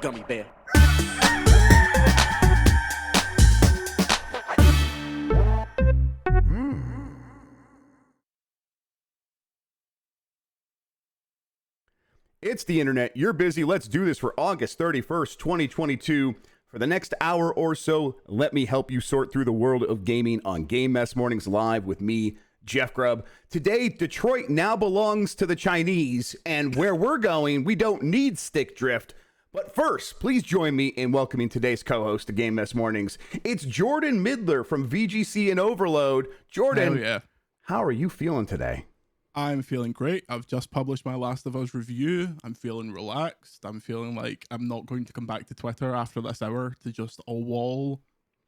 gummy bear. It's the internet. You're busy. Let's do this for August 31st, 2022. For the next hour or so, let me help you sort through the world of gaming on Game Mess Mornings Live with me, Jeff Grubb. Today, Detroit now belongs to the Chinese, and where we're going, we don't need stick drift. But first, please join me in welcoming today's co-host to Game Mess Mornings. It's Jordan Middler from VGC and Overload. Jordan, Hell yeah. How are you feeling today? I'm feeling great. I've just published my Last of Us review. I'm feeling relaxed. I'm feeling like I'm not going to come back to Twitter after this hour to just a wall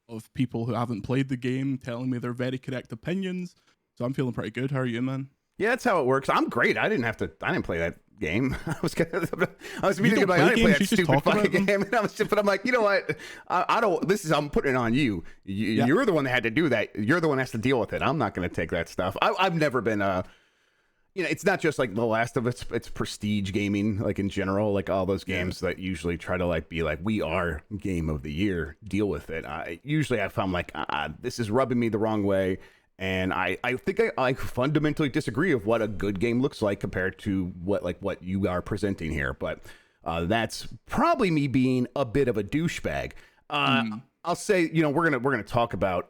of people who haven't played the game telling me their very correct opinions. So I'm feeling pretty good. How are you, man? Yeah, that's how it works. I'm great. I didn't play that game. I was meaning to be like, I didn't play that stupid fucking game. And but I'm like, you know what? I don't. I'm putting it on you. You're the one that had to do that. You're the one that has to deal with it. I'm not going to take that stuff. I've never been it's not just like The Last of Us, it's prestige gaming, like in general, like all those games that usually try to like be like, we are game of the year, deal with it. I found like, this is rubbing me the wrong way. And I think I fundamentally disagree of what a good game looks like compared to what you are presenting here. But that's probably me being a bit of a douchebag. I'll say, we're gonna talk about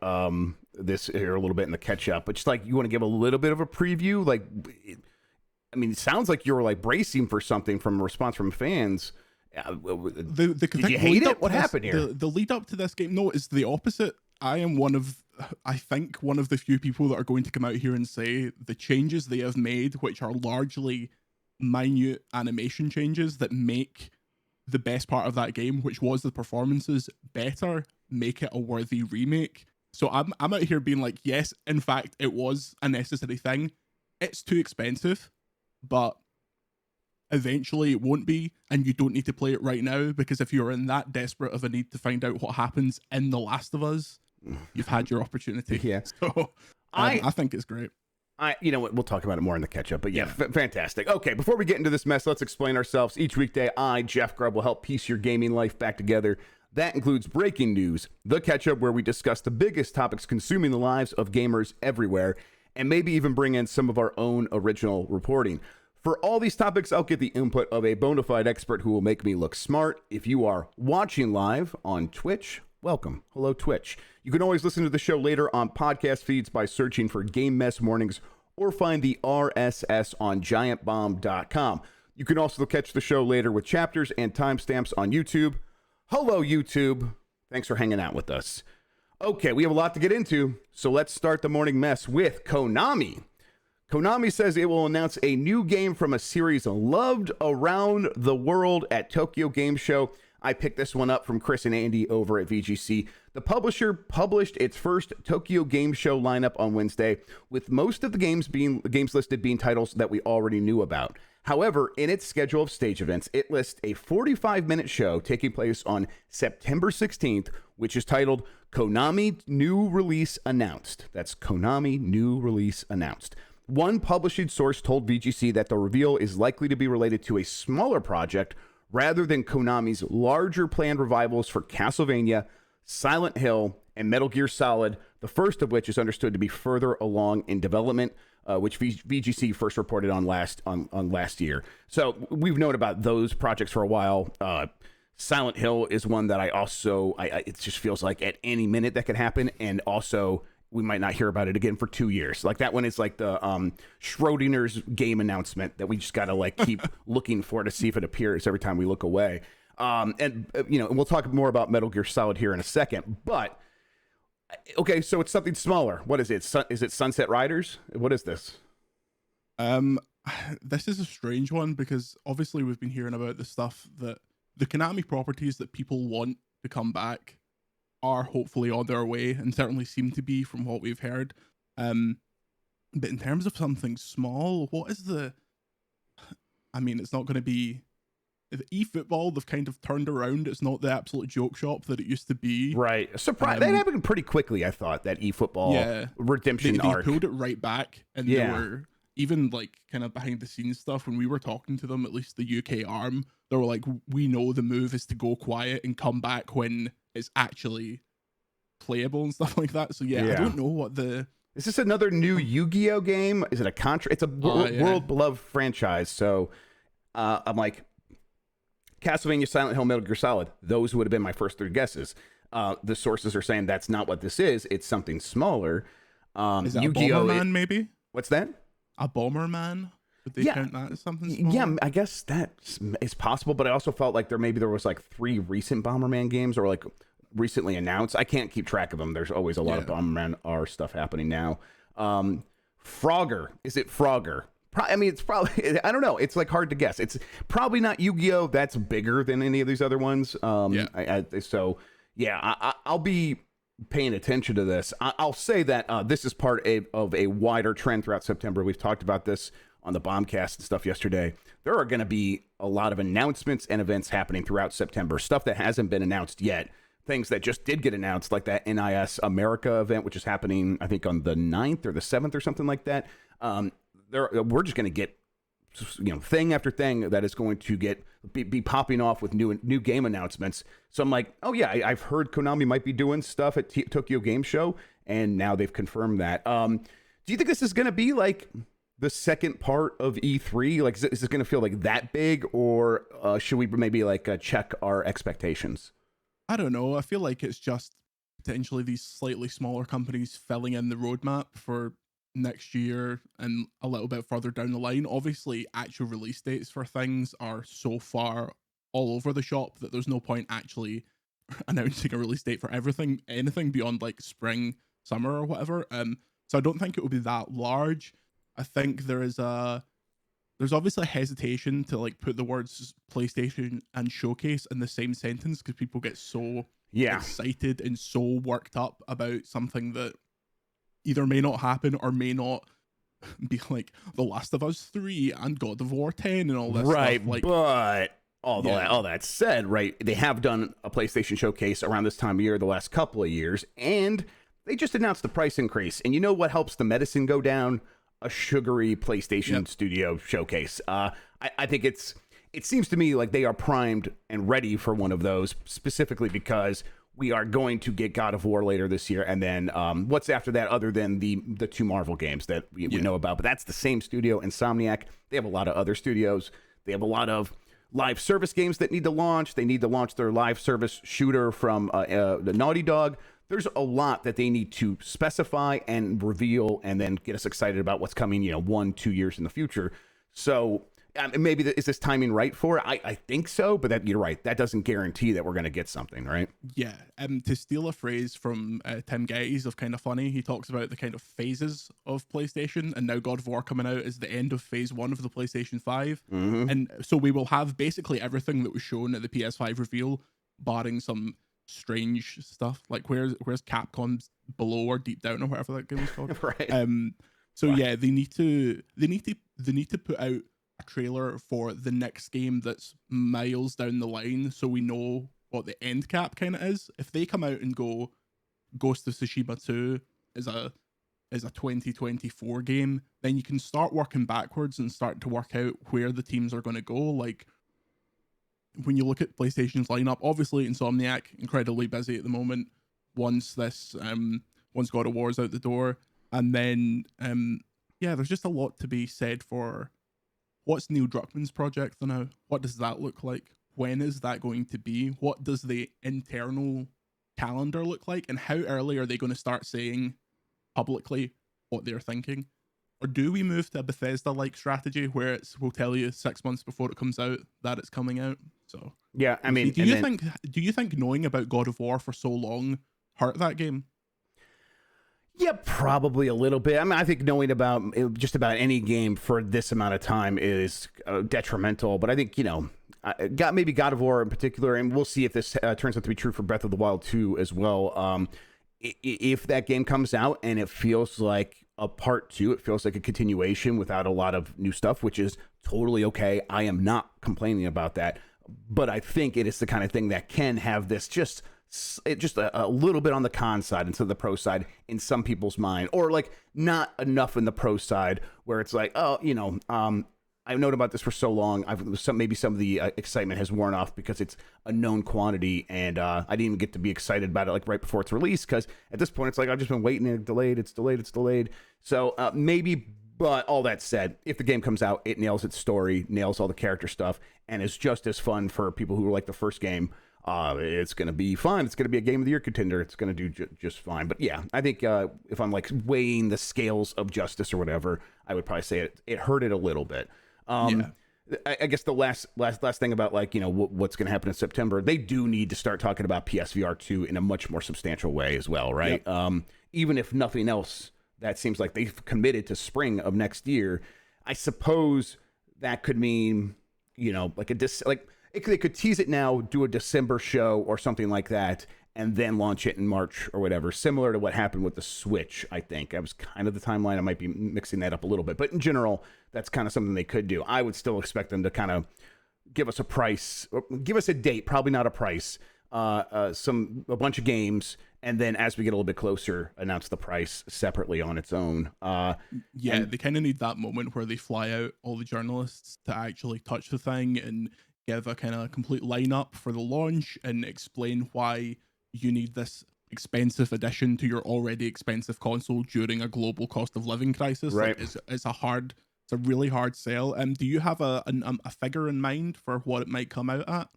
this here a little bit in the catch up, but just like, you want to give a little bit of a preview? Like, it sounds like you were like bracing for something from a response from fans. Did you hate it? What happened here? The lead up to this game, no, it's the opposite. I am one of the few people that are going to come out here and say the changes they have made, which are largely minute animation changes that make the best part of that game, which was the performances, better, make it a worthy remake. So I'm out here being like, yes, in fact, it was a necessary thing. It's too expensive, but eventually it won't be, and you don't need to play it right now, because if you're in that desperate of a need to find out what happens in The Last of Us, you've had your opportunity. Yeah. So I think it's great. We'll talk about it more in the catch-up, but fantastic. Okay, before we get into this mess, let's explain ourselves. Each weekday, I, Jeff Grubb, will help piece your gaming life back together. That includes breaking news, the catch-up where we discuss the biggest topics consuming the lives of gamers everywhere, and maybe even bring in some of our own original reporting. For all these topics, I'll get the input of a bona fide expert who will make me look smart. If you are watching live on Twitch, welcome. Hello, Twitch. You can always listen to the show later on podcast feeds by searching for Game Mess Mornings, or find the RSS on giantbomb.com. You can also catch the show later with chapters and timestamps on YouTube. Hello, YouTube. Thanks for hanging out with us. Okay, we have a lot to get into, so let's start the morning mess with Konami. Konami says it will announce a new game from a series loved around the world at Tokyo Game Show. I picked this one up from Chris and Andy over at VGC. The publisher published its first Tokyo Game Show lineup on Wednesday, with most of the games listed being titles that we already knew about. However, in its schedule of stage events, it lists a 45-minute show taking place on September 16th, which is titled Konami New Release Announced. That's Konami New Release Announced. One publishing source told VGC that the reveal is likely to be related to a smaller project rather than Konami's larger planned revivals for Castlevania, Silent Hill, and Metal Gear Solid, the first of which is understood to be further along in development, which VGC first reported on last year. So we've known about those projects for a while. Silent Hill is one that it just feels like at any minute that could happen, and also we might not hear about it again for 2 years. Like that one is like the Schrodinger's game announcement that we just got to like keep looking for to see if it appears every time we look away. And we'll talk more about Metal Gear Solid here in a second, but okay, so it's something smaller. What is it? Is it Sunset Riders? What is this? This is a strange one, because obviously we've been hearing about the stuff that the Konami properties that people want to come back are hopefully on their way, and certainly seem to be from what we've heard. But in terms of something small, what is it's not going to be the eFootball. They've kind of turned around. It's not the absolute joke shop that it used to be. Right. Surprise. That happened pretty quickly, I thought, that eFootball redemption arc. They pulled it right back, and they were even like kind of behind the scenes stuff when we were talking to them, at least the UK arm, they were like, we know the move is to go quiet and come back when it's actually playable and stuff like that. So yeah. I don't know what the... Is this another new Yu-Gi-Oh game? Is it a Contra? It's a world-beloved franchise. So I'm like, Castlevania, Silent Hill, Metal Gear Solid. Those would have been my first 3 guesses. The sources are saying that's not what this is. It's something smaller. Is that Yu-Gi-Oh! A Bomberman, maybe? What's that? A Bomberman? Would they count that as something smaller? Yeah, I guess that is possible, but I also felt like there was like 3 recent Bomberman games or like recently announced. I can't keep track of them. There's always a lot of Bomberman R stuff happening now. Frogger. Is it Frogger? I mean, it's probably, I don't know. It's like hard to guess. It's probably not Yu-Gi-Oh! That's bigger than any of these other ones. So I'll be paying attention to this. I'll say that this is part of a wider trend throughout September. We've talked about this on the Bombcast and stuff yesterday. There are going to be a lot of announcements and events happening throughout September. Stuff that hasn't been announced yet. Things that just did get announced, like that NIS America event, which is happening, I think, on the 9th or the 7th or something like that. We're just going to get, thing after thing that is going to be popping off with new game announcements. So I'm like, oh yeah, I've heard Konami might be doing stuff at Tokyo Game Show, and now they've confirmed that. Do you think this is going to be like the second part of E3? Like, is this going to feel like that big, or should we maybe like check our expectations? I don't know. I feel like it's just potentially these slightly smaller companies filling in the roadmap for next year and a little bit further down the line. Obviously, actual release dates for things are so far all over the shop that there's no point actually announcing a release date for anything beyond like spring, summer, or whatever. So I don't think it will be that large. I think there's obviously a hesitation to like put the words PlayStation and Showcase in the same sentence because people get so excited and so worked up about something that either may not happen or may not be like The Last of Us 3 and God of War 10 and all this stuff. Like, but all that said, right, they have done a PlayStation Showcase around this time of year the last couple of years, and they just announced the price increase. And you know what helps the medicine go down? A sugary PlayStation Studio Showcase. I think it seems to me like they are primed and ready for one of those, specifically because we are going to get God of War later this year, and then what's after that other than the 2 Marvel games that we know about? But that's the same studio, Insomniac. They have a lot of other studios. They have a lot of live service games that need to launch. They need to launch their live service shooter from the Naughty Dog. There's a lot that they need to specify and reveal and then get us excited about what's coming, 1-2 years in the future. So maybe is this timing right for it? I think so, but you're right. That doesn't guarantee that we're going to get something, right? Yeah. To steal a phrase from Tim Geddes of Kind of Funny, he talks about the kind of phases of PlayStation, and now God of War coming out is the end of phase 1 of the PlayStation 5. Mm-hmm. And so we will have basically everything that was shown at the PS5 reveal, barring some strange stuff like where's Capcom's Below or Deep Down or whatever that game was called. Right. Yeah, they need to put out a trailer for the next game that's miles down the line so we know what the end cap kind of is. If they come out and go Ghost of Tsushima 2 is a 2024 game, then you can start working backwards and start to work out where the teams are going to go. Like, when you look at PlayStation's lineup, obviously Insomniac incredibly busy at the moment. Once God of War's out the door, and then there's just a lot to be said for what's Neil Druckmann's project now. What does that look like? When is that going to be? What does the internal calendar look like? And how early are they going to start saying publicly what they're thinking? Or do we move to a Bethesda-like strategy where we'll tell you 6 months before it comes out that it's coming out? So yeah, I mean, do you think knowing about God of War for so long hurt that game? Yeah, probably a little bit. I mean, I think knowing about just about any game for this amount of time is detrimental. But I think, maybe God of War in particular, and we'll see if this turns out to be true for Breath of the Wild 2 as well. If that game comes out and it feels like a part 2, it feels like a continuation without a lot of new stuff, which is totally okay. I am not complaining about that. But I think it is the kind of thing that can have this just a little bit on the con side instead of the pro side in some people's mind, or like not enough in the pro side where it's like, I've known about this for so long. Maybe some of the excitement has worn off because it's a known quantity, and I didn't even get to be excited about it like right before it's released, because at this point it's like I've just been waiting, and it's delayed. So maybe. But all that said, if the game comes out, it nails its story, nails all the character stuff, and is just as fun for people who like the first game. It's going to be fun. It's going to be a Game of the Year contender. It's going to do just fine. But yeah, I think if I'm like weighing the scales of justice or whatever, I would probably say it hurt it a little bit. I guess the last thing about like, what's going to happen in September, they do need to start talking about PSVR 2 in a much more substantial way as well, right? Yep. Even if nothing else, that seems like they've committed to spring of next year. I suppose that could mean, they could tease it now, do a December show or something like that, and then launch it in March or whatever, similar to what happened with the Switch, I think. That was kind of the timeline. I might be mixing that up a little bit, but in general, that's kind of something they could do. I would still expect them to kind of give us a price, or give us a date, probably not a price, a bunch of games, and then as we get a little bit closer, announce the price separately on its own. They kind of need that moment where they fly out all the journalists to actually touch the thing and give a kind of complete lineup for the launch and explain why you need this expensive addition to your already expensive console during a global cost of living crisis. Right. Like, it's a really hard sell. Do you have a figure in mind for what it might come out at?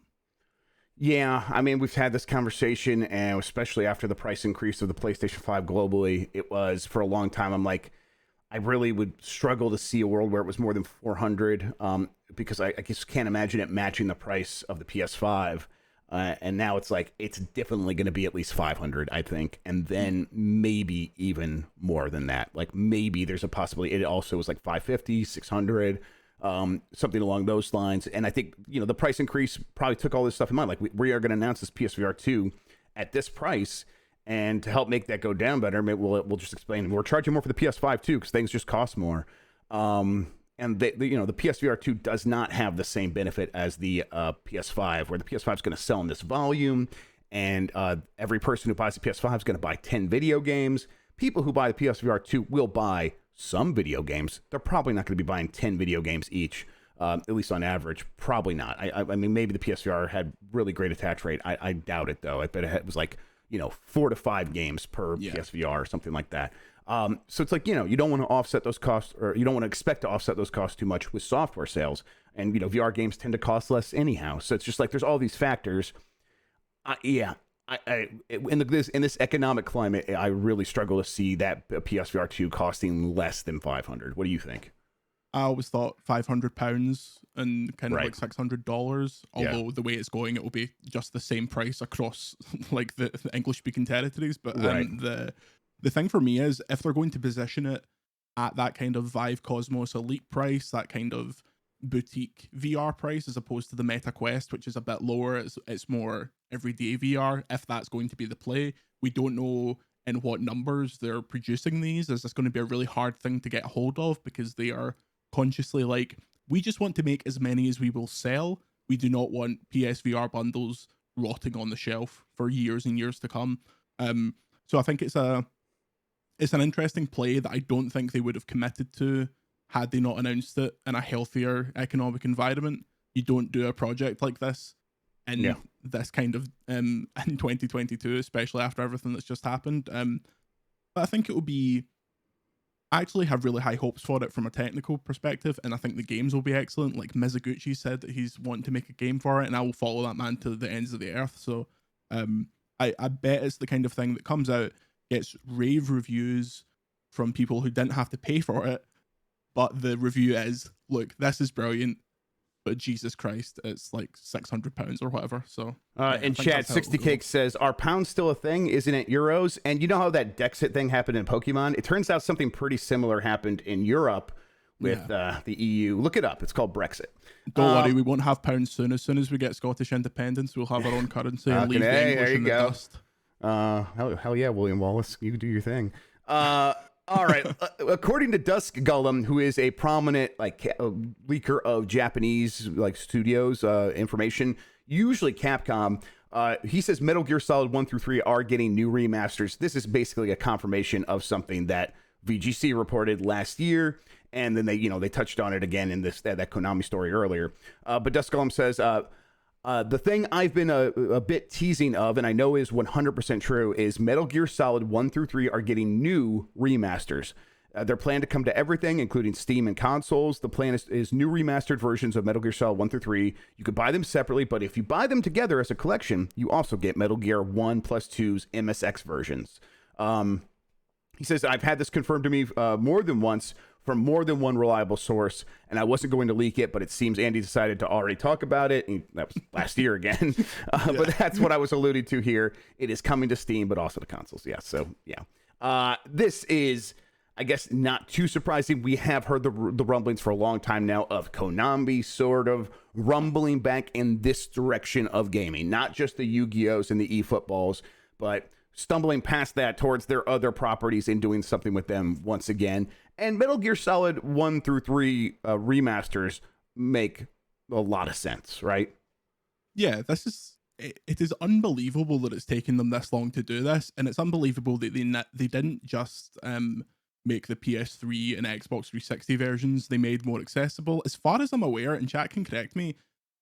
Yeah, I mean, we've had this conversation, and especially after the price increase of the PlayStation 5 globally, it was for a long time. I'm like, I really would struggle to see a world where it was more than 400, because I just can't imagine it matching the price of the PS5. And now it's like, it's definitely going to be at least 500, I think. And then maybe even more than that. Like maybe there's a possibility it also was like 550, 600. Something along those lines. And I think, the price increase probably took all this stuff in mind. Like we are going to announce this PSVR 2 at this price, and to help make that go down better, maybe we'll just explain we're charging more for the PS5 too, because things just cost more. And the PSVR 2 does not have the same benefit as the PS5, where the PS5 is going to sell in this volume, and every person who buys the PS5 is going to buy 10 video games. People who buy the PSVR 2 will buy some video games. They're probably not going to be buying 10 video games each, at least on average. Probably not. I mean, maybe the PSVR had really great attach rate. I doubt it, though. I bet it was like, 4 to 5 games per PSVR or something like that. So it's like, you don't want to offset those costs, or you don't want to expect to offset those costs too much with software sales. And, VR games tend to cost less anyhow. So it's just like there's all these factors. In this economic climate, I really struggle to see that PSVR 2 costing less than 500. What do you think? I always thought £500 and kind of like $600. Although the way it's going, it will be just the same price across like the English speaking territories. But the thing for me is, if they're going to position it at that kind of Vive Cosmos Elite price, that kind of boutique VR price, as opposed to the Meta Quest, which is a bit lower, it's more everyday VR. If that's going to be the play, we don't know in what numbers they're producing these. Is this going to be a really hard thing to get a hold of, because they are consciously like, we just want to make as many as we will sell. We do not want PSVR bundles rotting on the shelf for years and years to come. So I think it's an interesting play that I don't think they would have committed to had they not announced it in a healthier economic environment. You don't do a project like this in this kind of in 2022, especially after everything that's just happened. But I think it will be, I actually have really high hopes for it from a technical perspective, and I think the games will be excellent. Like Mizuguchi said that he's wanting to make a game for it, and I will follow that man to the ends of the earth. So I bet it's the kind of thing that comes out, gets rave reviews from people who didn't have to pay for it, but the review is, look, this is brilliant, but Jesus Christ, it's like £600 or whatever. So in chat, 60 Cake says, are pounds still a thing? Isn't it euros? And you know how that Dexit thing happened in Pokemon? It turns out something pretty similar happened in Europe with the EU. Look it up. It's called Brexit. Don't worry, we won't have pounds soon. As soon as we get Scottish independence, we'll have our own currency and leave the English in the dust. Hell yeah, William Wallace, you do your thing. All right. According to Dusk Golem, who is a prominent leaker of Japanese studios information, usually Capcom, he says Metal Gear Solid 1 through 3 are getting new remasters. This is basically a confirmation of something that VGC reported last year, And then they touched on it again in that Konami story earlier. But Duskalum says, the thing I've been a bit teasing of, and I know is 100% true, is Metal Gear Solid 1 through 3 are getting new remasters. They're planned to come to everything, including Steam and consoles. The plan is new remastered versions of Metal Gear Solid 1 through 3. You could buy them separately, but if you buy them together as a collection, you also get Metal Gear 1 plus 2's MSX versions. He says, I've had this confirmed to me more than once from more than one reliable source, and I wasn't going to leak it, but it seems Andy decided to already talk about it. And that was last year again. But that's what I was alluding to here. It is coming to Steam, but also to consoles. Yeah, so yeah. This is, I guess, not too surprising. We have heard the rumblings for a long time now of Konami sort of rumbling back in this direction of gaming. Not just the Yu-Gi-Ohs and the eFootballs, but stumbling past that towards their other properties and doing something with them once again. And Metal Gear Solid 1 through 3 remasters make a lot of sense, right? Yeah, it is unbelievable that it's taken them this long to do this, and it's unbelievable that they didn't just make the PS3 and Xbox 360 versions they made more accessible. As far as I'm aware, and chat can correct me,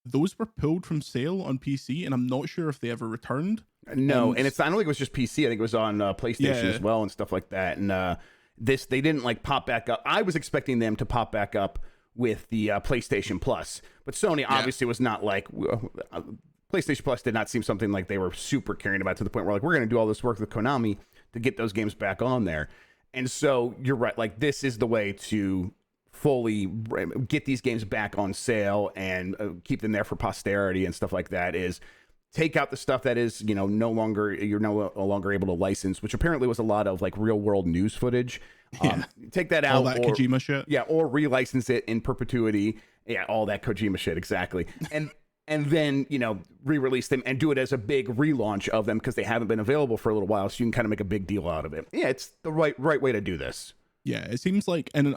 those were pulled from sale on PC, and I'm not sure if they ever returned. No, and I don't think it was just PC. I think it was on PlayStation as well and stuff like that. And they didn't like pop back up. I was expecting them to pop back up with the PlayStation Plus, but Sony obviously was not like PlayStation Plus did not seem something like they were super caring about, to the point where like, we're going to do all this work with Konami to get those games back on there. And so you're right. Like, this is the way to fully get these games back on sale and keep them there for posterity and stuff like that, is take out the stuff that is, you're no longer able to license, which apparently was a lot of like real world news footage. Take that out, all that Kojima shit. Yeah, or relicense it in perpetuity. Yeah, all that Kojima shit, exactly. And then, re-release them and do it as a big relaunch of them because they haven't been available for a little while, so you can kind of make a big deal out of it. Yeah, it's the right way to do this. Yeah, it seems like, and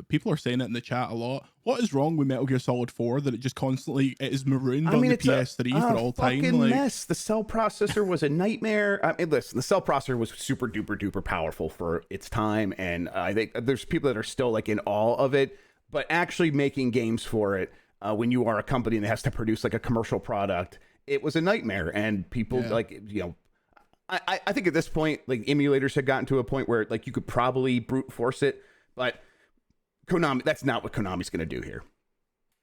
people are saying it in the chat a lot. What is wrong with Metal Gear Solid 4 that it just constantly is marooned on the PS3 for all time? Fucking mess. The cell processor was a nightmare. I mean, listen, the cell processor was super duper duper powerful for its time, and I think there's people that are still like in awe of it. But actually making games for it, when you are a company that has to produce like a commercial product, it was a nightmare. And people I think at this point, like, emulators had gotten to a point where like you could probably brute force it, but Konami, that's not what Konami's going to do here.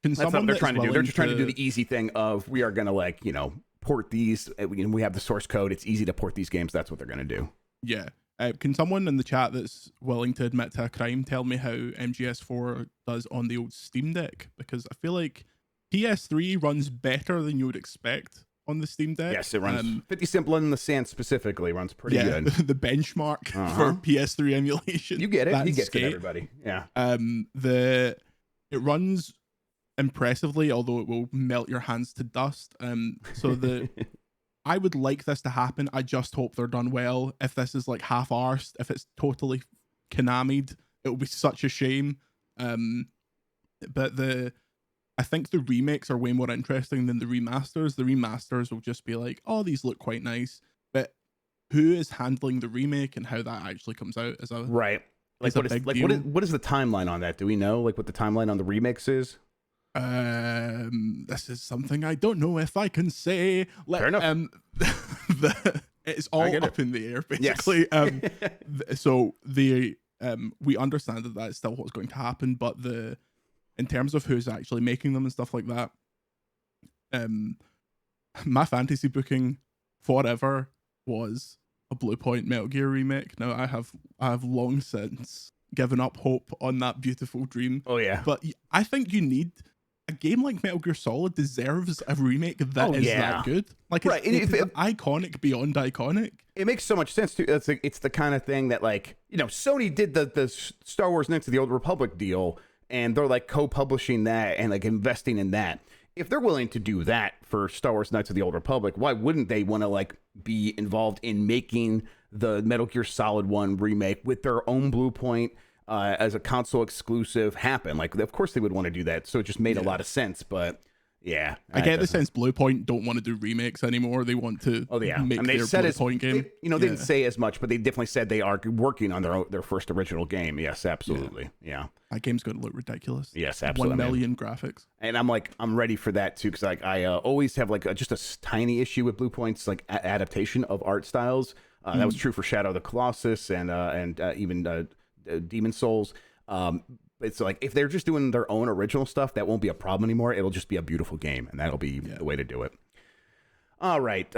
That's not what they're trying to do. They're just trying to do the easy thing of, we are going to port these. We have the source code. It's easy to port these games. That's what they're going to do. Yeah. Can someone in the chat that's willing to admit to a crime tell me how MGS4 does on the old Steam Deck? Because I feel like PS3 runs better than you would expect on the Steam Deck. Yes, it runs 50 Simple in the Sand specifically runs pretty good. The benchmark for PS3 emulation. You get it. You get it, everybody. Yeah. It runs impressively, although it will melt your hands to dust. I would like this to happen. I just hope they're done well. If this is like half-arsed, if it's totally Konami'd, it will be such a shame. But I think the remakes are way more interesting than the remasters. The remasters will just be like, oh, these look quite nice. But who is handling the remake and how that actually comes out is a right. Like, what is the timeline on that? Do we know like what the timeline on the remakes is? This is something I don't know if I can say. Fair enough. It's all up in the air, basically. Yes. So we understand that that's still what's going to happen, but in terms of who's actually making them and stuff like that, my fantasy booking forever was a Blue Point Metal Gear remake. Now I have long since given up hope on that beautiful dream. Oh yeah. But I think you need a game like Metal Gear Solid deserves a remake that is that good. Like, right. It's iconic beyond iconic. It makes so much sense too. It's the kind of thing that, like, Sony did the Star Wars Knights of the Old Republic deal, and they're like co-publishing that and like investing in that. If they're willing to do that for Star Wars Knights of the Old Republic, why wouldn't they want to like be involved in making the Metal Gear Solid 1 remake with their own Blue Point as a console exclusive happen? Like, of course they would want to do that. So it just made a lot of sense. But Yeah, I get the sense Bluepoint don't want to do remakes anymore. They want to make their Bluepoint game. They didn't say as much, but they definitely said they are working on their first original game. Yes, absolutely. Yeah. That game's going to look ridiculous. Yes, absolutely. 1 million graphics. And I'm ready for that too, because like I always have like just a tiny issue with Bluepoint's like adaptation of art styles. That was true for Shadow of the Colossus and even Demon Souls. It's like if they're just doing their own original stuff, that won't be a problem anymore. It'll just be a beautiful game, and that'll be the way to do it. All right.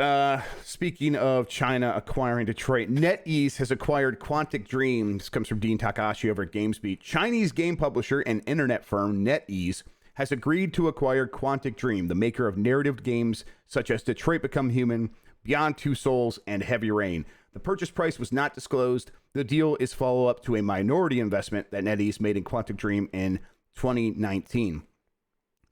Speaking of China acquiring Detroit, NetEase has acquired Quantic Dream. This comes from Dean Takahashi over at GamesBeat. Chinese game publisher and internet firm NetEase has agreed to acquire Quantic Dream, the maker of narrative games such as Detroit Become Human, Beyond Two Souls, and Heavy Rain. The purchase price was not disclosed. The deal is follow-up to a minority investment that NetEase made in Quantic Dream in 2019.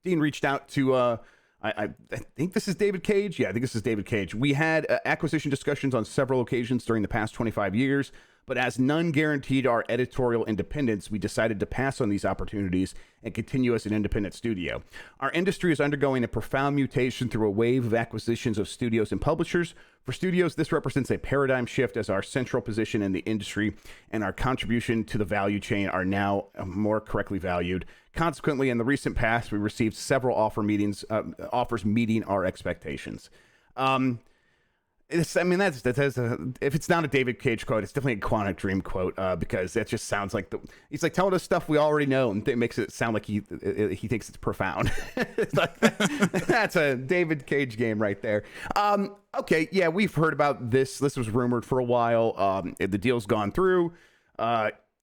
Dean reached out to, I think this is David Cage. Yeah, I think this is David Cage. We had acquisition discussions on several occasions during the past 25 years, but as none guaranteed our editorial independence, we decided to pass on these opportunities and continue as an independent studio. Our industry is undergoing a profound mutation through a wave of acquisitions of studios and publishers. For studios, this represents a paradigm shift as our central position in the industry and our contribution to the value chain are now more correctly valued. Consequently, in the recent past, we received several offers meeting our expectations. That's if it's not a David Cage quote, it's definitely a Quantic Dream quote, because that just sounds like he's like telling us stuff we already know, and it makes it sound like he thinks it's profound. It's like, that's a David Cage game right there. Okay, yeah, we've heard about this. This was rumored for a while. The deal's gone through.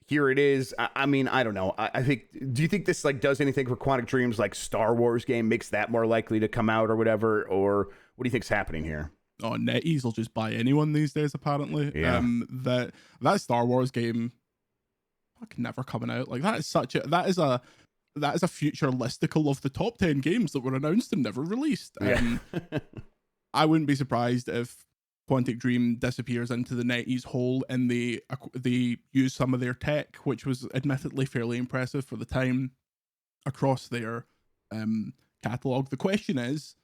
Here it is. I mean, I don't know. I think. Do you think this like does anything for Quantic Dream's like Star Wars game? Makes that more likely to come out or whatever? Or what do you think's happening here? Oh, NetEase will just buy anyone these days, apparently. Yeah. That Star Wars game, never coming out. Like that is a future listicle of the top 10 games that were announced and never released. Yeah. I wouldn't be surprised if Quantic Dream disappears into the NetEase hole and they use some of their tech, which was admittedly fairly impressive for the time, across their catalog. The question is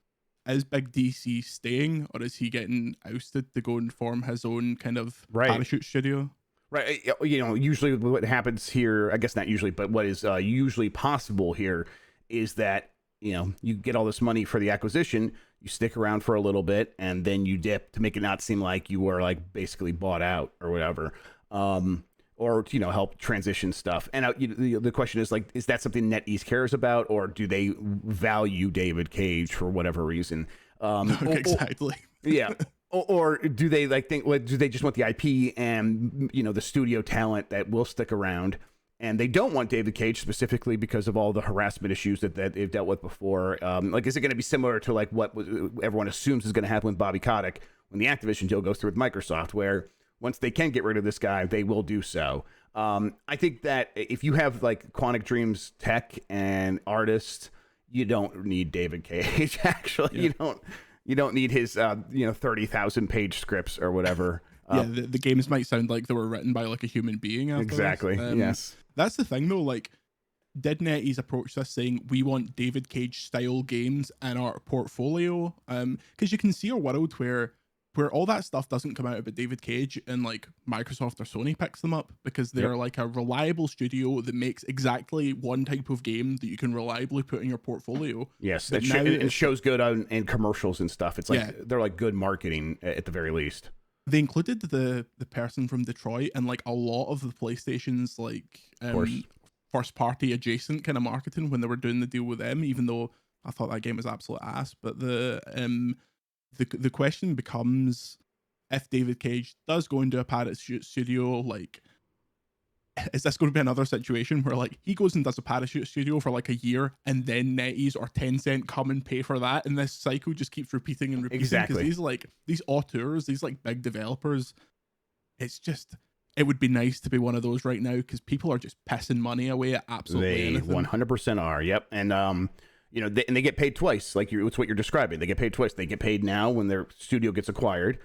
Big DC staying, or is he getting ousted to go and form his own kind of parachute studio? Right. You know, usually what happens here, I guess not usually, but what is usually possible here is that, you know, you get all this money for the acquisition, you stick around for a little bit, and then you dip to make it not seem like you were like basically bought out or whatever. Or, you know, help transition stuff. And the question is, like, is that something NetEase cares about, or do they value David Cage for whatever reason? Exactly. Yeah. Or do they like think? Do they just want the IP and, you know, the studio talent that will stick around, and they don't want David Cage specifically because of all the harassment issues that they've dealt with before? Like, is it going to be similar to like what everyone assumes is going to happen with Bobby Kotick when the Activision deal goes through with Microsoft, where once they can get rid of this guy, they will do so. I think that if you have like Quantic Dream's tech and artists, you don't need David Cage. Actually, yeah. You don't need his 30,000 page scripts or whatever. Yeah, the games might sound like they were written by like a human being. Exactly. Yes. That's the thing though. Like, did NetEase approach this saying we want David Cage style games in our portfolio? Because you can see a world where all that stuff doesn't come out about David Cage and like Microsoft or Sony picks them up because they're like a reliable studio that makes exactly one type of game that you can reliably put in your portfolio. Yes, it shows good in commercials and stuff. It's like they're like good marketing at the very least. They included the person from Detroit and like a lot of the PlayStation's like first party adjacent kind of marketing when they were doing the deal with them, even though I thought that game was absolute ass. But the question becomes, if David Cage does go into a parachute studio, like, is this going to be another situation where like he goes and does a parachute studio for like a year and then NetEase or Tencent come and pay for that, and this cycle just keeps repeating and repeating? Exactly. Because these auteurs, these like big developers, it would be nice to be one of those right now because people are just pissing money away at absolutely anything. 100% are. Yep. And you know, they get paid twice. Like it's what you're describing. They get paid twice. They get paid now when their studio gets acquired,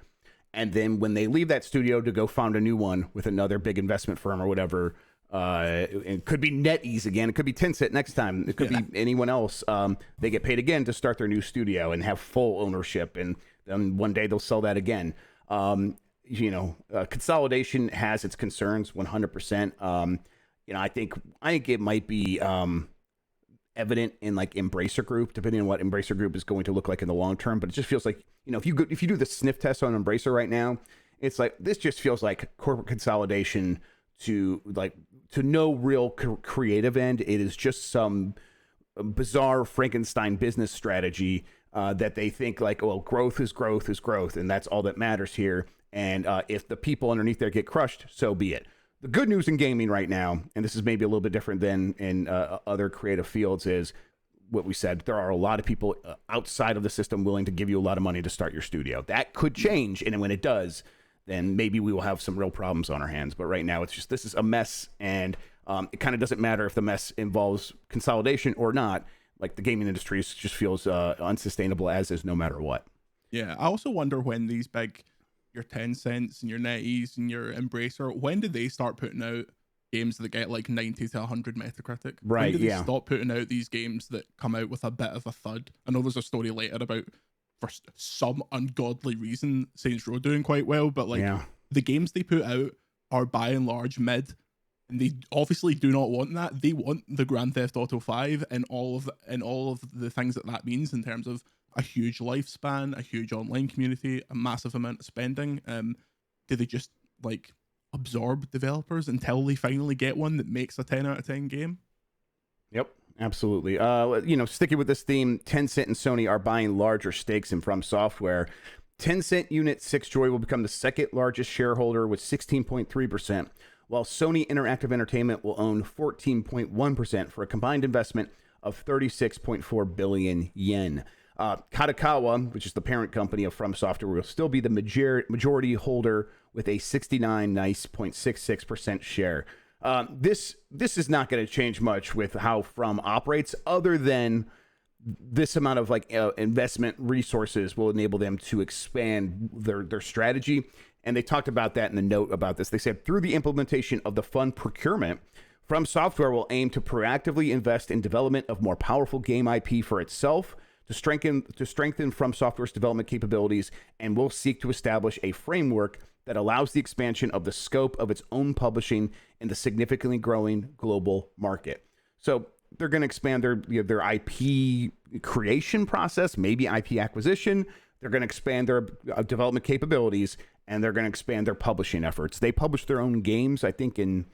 and then when they leave that studio to go found a new one with another big investment firm or whatever, It could be NetEase again. It could be Tencent next time. It could be anyone else. They get paid again to start their new studio and have full ownership, and then one day they'll sell that again. Consolidation has its concerns, 100%. I think it might be evident in like Embracer Group, depending on what Embracer Group is going to look like in the long term. But it just feels like, if you do the sniff test on Embracer right now, it's like this just feels like corporate consolidation to no real creative end. It is just some bizarre Frankenstein business strategy that they think like, well, growth is growth, and that's all that matters here. And if the people underneath there get crushed, so be it. The good news in gaming right now, and this is maybe a little bit different than in other creative fields, is what we said. There are a lot of people outside of the system willing to give you a lot of money to start your studio. That could change, and when it does, then maybe we will have some real problems on our hands. But right now, this is a mess, and it kind of doesn't matter if the mess involves consolidation or not. Like, the gaming industry just feels unsustainable as is, no matter what. Yeah, I also wonder when these big, your Tencents and your NetEase and your Embracer, when do they start putting out games that get like 90 to 100 Metacritic? Right, when do they stop putting out these games that come out with a bit of a thud? I know there's a story later about, for some ungodly reason, Saints Row doing quite well, but the games they put out are by and large mid, and they obviously do not want that. They want the Grand Theft Auto 5 and all of the things that means in terms of a huge lifespan, a huge online community, a massive amount of spending. Do they just like absorb developers until they finally get one that makes a 10 out of 10 game? Yep, absolutely. Sticking with this theme, Tencent and Sony are buying larger stakes in FromSoft. Tencent Unit 6 Joy will become the second largest shareholder with 16.3%, while Sony Interactive Entertainment will own 14.1% for a combined investment of 36.4 billion yen. Kadokawa, which is the parent company of FromSoft, will still be the majority holder with a 69.66% share. This is not going to change much with how From operates, other than this amount of investment resources will enable them to expand their strategy. And they talked about that in the note about this. They said, through the implementation of the fund procurement, From Software will aim to proactively invest in development of more powerful game IP for itself, to strengthen From Software's development capabilities, and will seek to establish a framework that allows the expansion of the scope of its own publishing in the significantly growing global market. So they're going to expand their IP creation process, maybe IP acquisition. They're going to expand their development capabilities, and they're going to expand their publishing efforts. They publish their own games, I think, in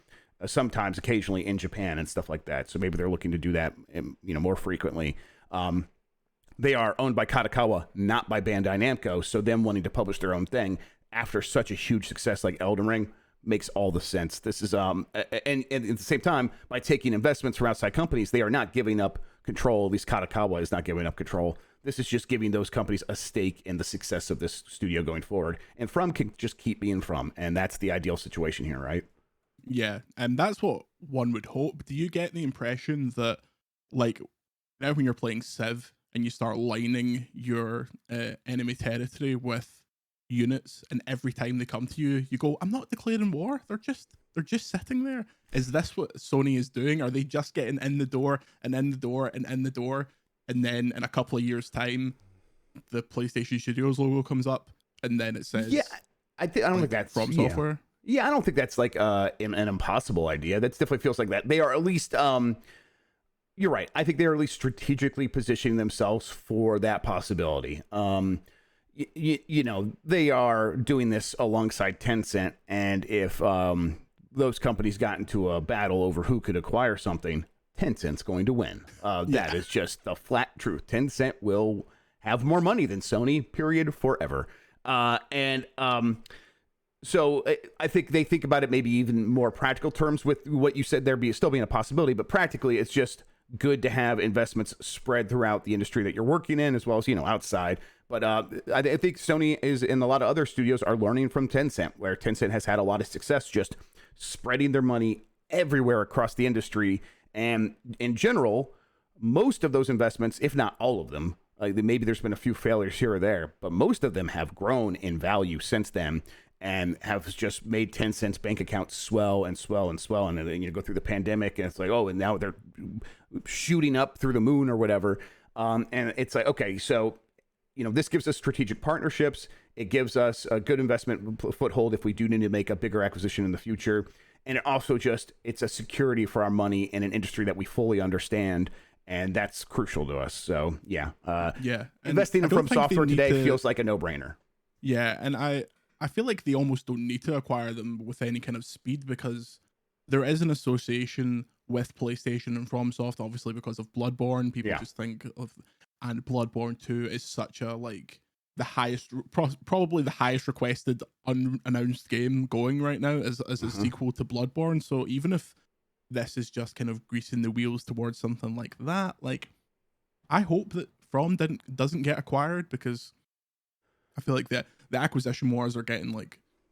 sometimes occasionally in Japan and stuff like that. So maybe they're looking to do that, more frequently. They are owned by Kadokawa, not by Bandai Namco. So them wanting to publish their own thing after such a huge success like Elden Ring makes all the sense. This is and at the same time, by taking investments from outside companies, they are not giving up control. At least Kadokawa is not giving up control. This is just giving those companies a stake in the success of this studio going forward. And From can just keep being From, and that's the ideal situation here, right? Yeah, and that's what one would hope. Do you get the impression that, like, now when you're playing Civ and you start lining your enemy territory with units, and every time they come to you, you go, I'm not declaring war. They're just sitting there. Is this what Sony is doing? Are they just getting in the door and in the door and in the door, and then in a couple of years' time, the PlayStation Studios logo comes up, and then it says, "Yeah, I don't think that's From Software." Yeah, I don't think that's like an impossible idea. That definitely feels like that. They are at least. You're right. I think they're at least strategically positioning themselves for that possibility. They are doing this alongside Tencent, and if those companies got into a battle over who could acquire something, Tencent's going to win. That is just the flat truth. Tencent will have more money than Sony, period, forever. So I think they think about it maybe even more practical terms with what you said there still being a possibility, but practically it's just good to have investments spread throughout the industry that you're working in, as well as, outside. But I think Sony is, and a lot of other studios are learning from Tencent, where Tencent has had a lot of success just spreading their money everywhere across the industry. And in general, most of those investments, if not all of them, maybe there's been a few failures here or there, but most of them have grown in value since then. and have just made Tencent's bank account swell and swell and swell. And then you go through the pandemic, and it's like, oh, and now they're shooting up through the moon or whatever. And it's like, okay, so this gives us strategic partnerships. It gives us a good investment foothold if we do need to make a bigger acquisition in the future. And it also it's a security for our money in an industry that we fully understand. And that's crucial to us. So, yeah. Investing in FromSoft today feels like a no-brainer. Yeah, and I feel like they almost don't need to acquire them with any kind of speed, because there is an association with PlayStation and FromSoft, obviously, because of Bloodborne. People just think of... And Bloodborne 2 is such a, the highest, probably the highest requested unannounced game going right now as a sequel to Bloodborne. So even if this is just kind of greasing the wheels towards something like that, I hope that doesn't get acquired, because I feel like the acquisition wars are getting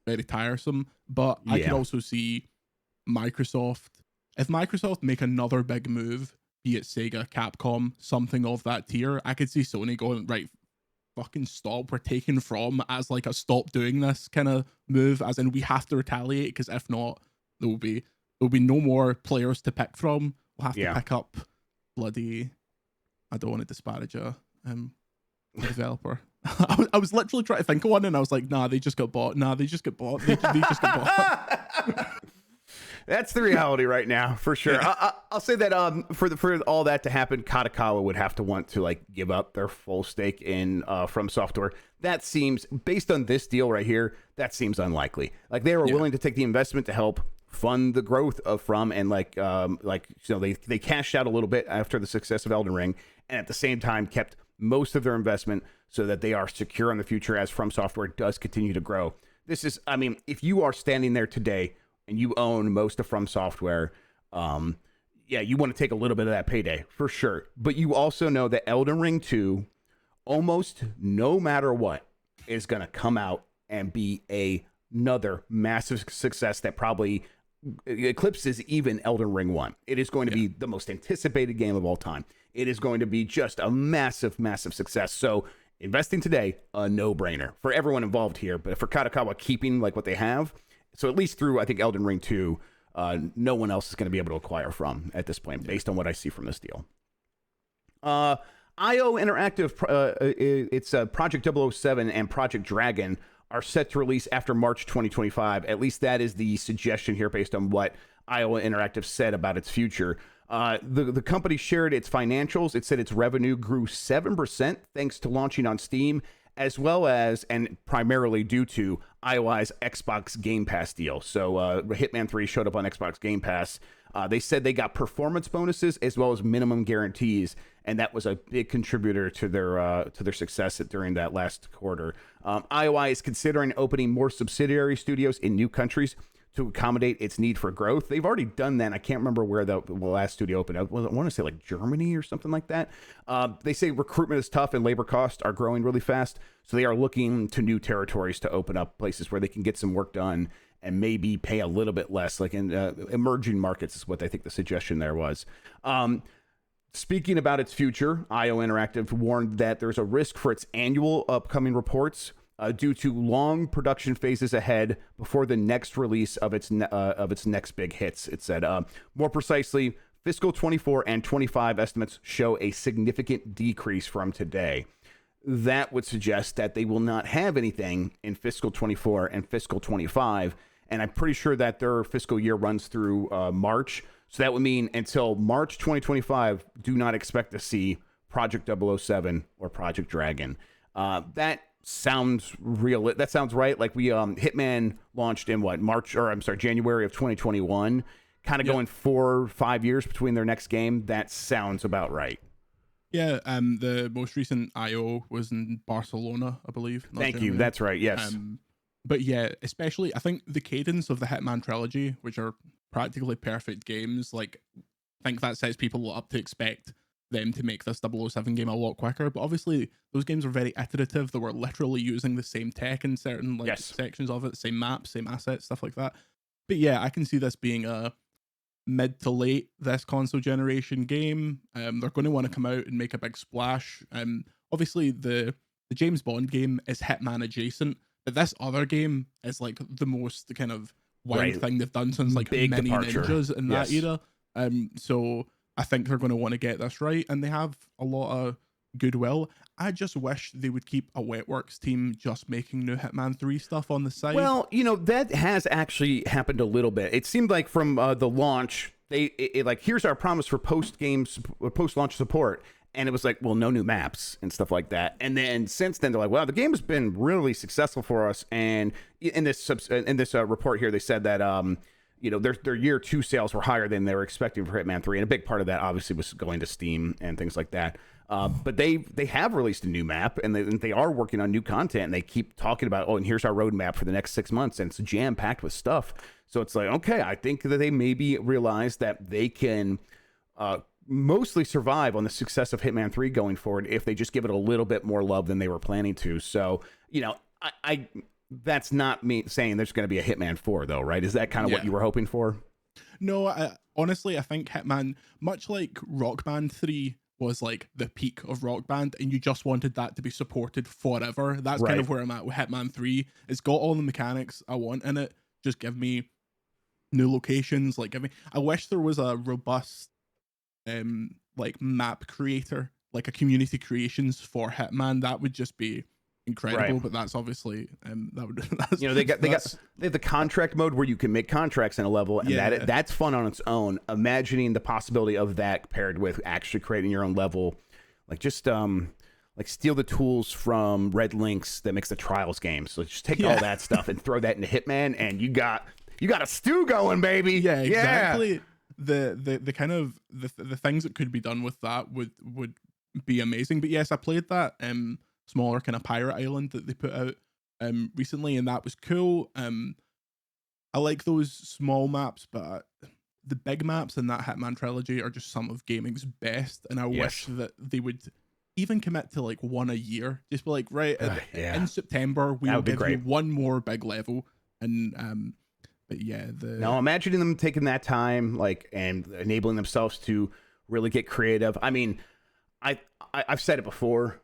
very tiresome. But I could also see Microsoft, if Microsoft make another big move, be it Sega, Capcom, something of that tier, I could see Sony going, right, fucking stop, we're taking From as a stop doing this kind of move, as in we have to retaliate, because if not, there'll be no more players to pick from. We'll have to pick up bloody, I don't want to disparage a developer. I was literally trying to think of one, and I was like, nah, they just got bought. They just got bought. That's the reality right now, for sure. Yeah. I'll say that for all that to happen, Kadokawa would have to want to give up their full stake in FromSoft. That seems, based on this deal right here, that seems unlikely. They were willing to take the investment to help fund the growth of From, and they cashed out a little bit after the success of Elden Ring, and at the same time kept most of their investment so that they are secure in the future as From Software does continue to grow. This is, if you are standing there today and you own most of From Software, you want to take a little bit of that payday, for sure. But you also know that Elden Ring 2, almost no matter what, is going to come out and be another massive success that probably eclipses even Elden Ring 1. It is going to be the most anticipated game of all time. It is going to be just a massive, massive success. So investing today, a no-brainer for everyone involved here. But for Kadokawa keeping what they have, so at least through, I think, Elden Ring 2, no one else is going to be able to acquire From at this point, based on what I see from this deal. IO Interactive, it's Project 007 and Project Dragon are set to release after March 2025. At least that is the suggestion here, based on what IO Interactive said about its future. The company shared its financials. It said its revenue grew 7% thanks to launching on Steam, as well as, and primarily due to, IOI's Xbox Game Pass deal. So Hitman 3 showed up on Xbox Game Pass. They said they got performance bonuses as well as minimum guarantees, and that was a big contributor to their success during that last quarter. IOI is considering opening more subsidiary studios in new countries to accommodate its need for growth. They've already done that. I can't remember where the last studio opened. I want to say Germany or something like that. They say recruitment is tough and labor costs are growing really fast. So they are looking to new territories to open up places where they can get some work done and maybe pay a little bit less, in emerging markets is what I think the suggestion there was. Speaking about its future, IO Interactive warned that there's a risk for its annual upcoming reports due to long production phases ahead before the next release of its next big hits. It said, more precisely, fiscal 24 and 25 estimates show a significant decrease from today. That would suggest that they will not have anything in fiscal 24 and fiscal 25, and I'm pretty sure that their fiscal year runs through March. So that would mean until March 2025, do not expect to see Project 007 or Project Dragon. That sounds real. That sounds right. We Hitman launched in January of 2021, kind of going 4 or 5 years between their next game. That sounds about right. Yeah, the most recent IO was in Barcelona, I believe. Thank you. That's right. Yes. But yeah, especially I think the cadence of the Hitman trilogy, which are practically perfect games, I think that sets people up to expect them to make this 007 game a lot quicker. But obviously those games are very iterative. They were literally using the same tech in certain sections of it, same maps, same assets, stuff like that. But yeah, I can see this being a mid to late this console generation game. They're going to want to come out and make a big splash. Obviously the James Bond game is Hitman adjacent, But this other game is like the most kind of wild Right. thing they've done since like Big many departure. ninjas in that Yes. era. So I think they're going to want to get this right, and they have a lot of goodwill. I just wish they would keep a Wetworks team just making new Hitman 3 stuff on the side. Well, that has actually happened a little bit. It seemed like from the launch, it like, here's our promise for post-launch support. And it was like, well, no new maps and stuff like that. And then since then, they're like, well, the game has been really successful for us. And in this report here, they said that their year 2 sales were higher than they were expecting for Hitman 3, and a big part of that obviously was going to Steam and things like that. But they have released a new map, and they are working on new content, and they keep talking about, and here's our roadmap for the next 6 months, and it's jam packed with stuff. So it's like, okay, I think that they maybe realize that they can mostly survive on the success of Hitman 3 going forward if they just give it a little bit more love than they were planning to. So, I that's not me saying there's going to be a Hitman 4 though, right? Is that kind of what you were hoping for? No, honestly, I think Hitman, much like Rock Band 3 was like the peak of Rock Band, and you just wanted that to be supported forever. That's kind of where I'm at with Hitman 3. It's got all the mechanics I want in it. Just give me new locations. Like, I wish there was a robust like map creator, like a community creations for Hitman. That would just be incredible. But that's obviously they have the contract mode where you can make contracts in a level, and that's fun on its own. Imagining the possibility of that paired with actually creating your own level, like just like steal the tools from Red Lynx that makes the Trials game. So just take all that stuff and throw that into Hitman, and you got a stew going, baby. Yeah, exactly. The kind of the things that could be done with that would be amazing. But yes, I played that smaller kind of pirate island that they put out recently, and that was cool. I like those small maps, but the big maps in that Hitman trilogy are just some of gaming's best, and I wish that they would even commit to like one a year. Just be like, in September we'll give you one more big level, and but now imagining them taking that time, like, and enabling themselves to really get creative. I mean, I've said it before.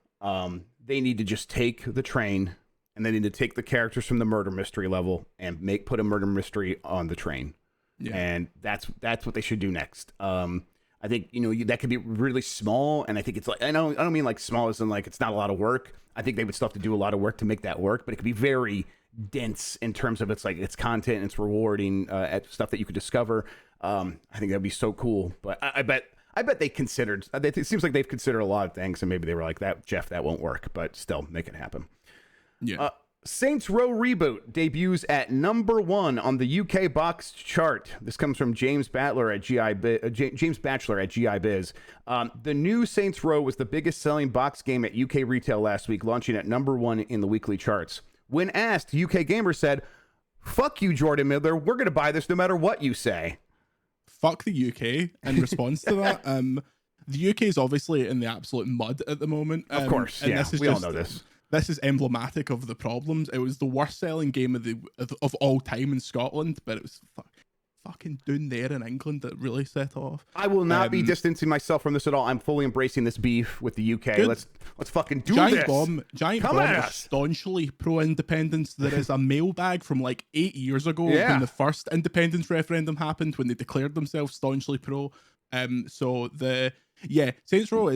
They need to just take the train, and they need to take the characters from the murder mystery level and put a murder mystery on the train. Yeah. And that's what they should do next. I think that could be really small, and I think it's like, I don't mean like small as in like it's not a lot of work. I think they would still have to do a lot of work to make that work, but it could be very dense in terms of it's content and it's rewarding stuff that you could discover. I think that'd be so cool. But I bet they considered. It seems like they've considered a lot of things, and maybe they were like, "That Jeff, that won't work," but still make it happen. Yeah. Saints Row Reboot debuts at #1 on the UK box chart. This comes from James Batchelor at GI Biz. The new Saints Row was the biggest selling box game at UK retail last week, launching at #1 in the weekly charts. When asked, UK Gamer said, "Fuck you, Jordan Middler. We're going to buy this no matter what you say." Fuck the UK in response to that. The UK is obviously in the absolute mud at the moment. Of course, and we all know this. This is emblematic of the problems. It was the worst selling game of all time in Scotland, but it was fucking down there in England that really set off. I will not be distancing myself from this at all. I'm fully embracing this beef with the UK. Good. Let's fucking do Giant this. Giant Bomb is staunchly pro-independence. There is a mailbag from like 8 years ago when the first independence referendum happened, when they declared themselves staunchly pro. Saints Row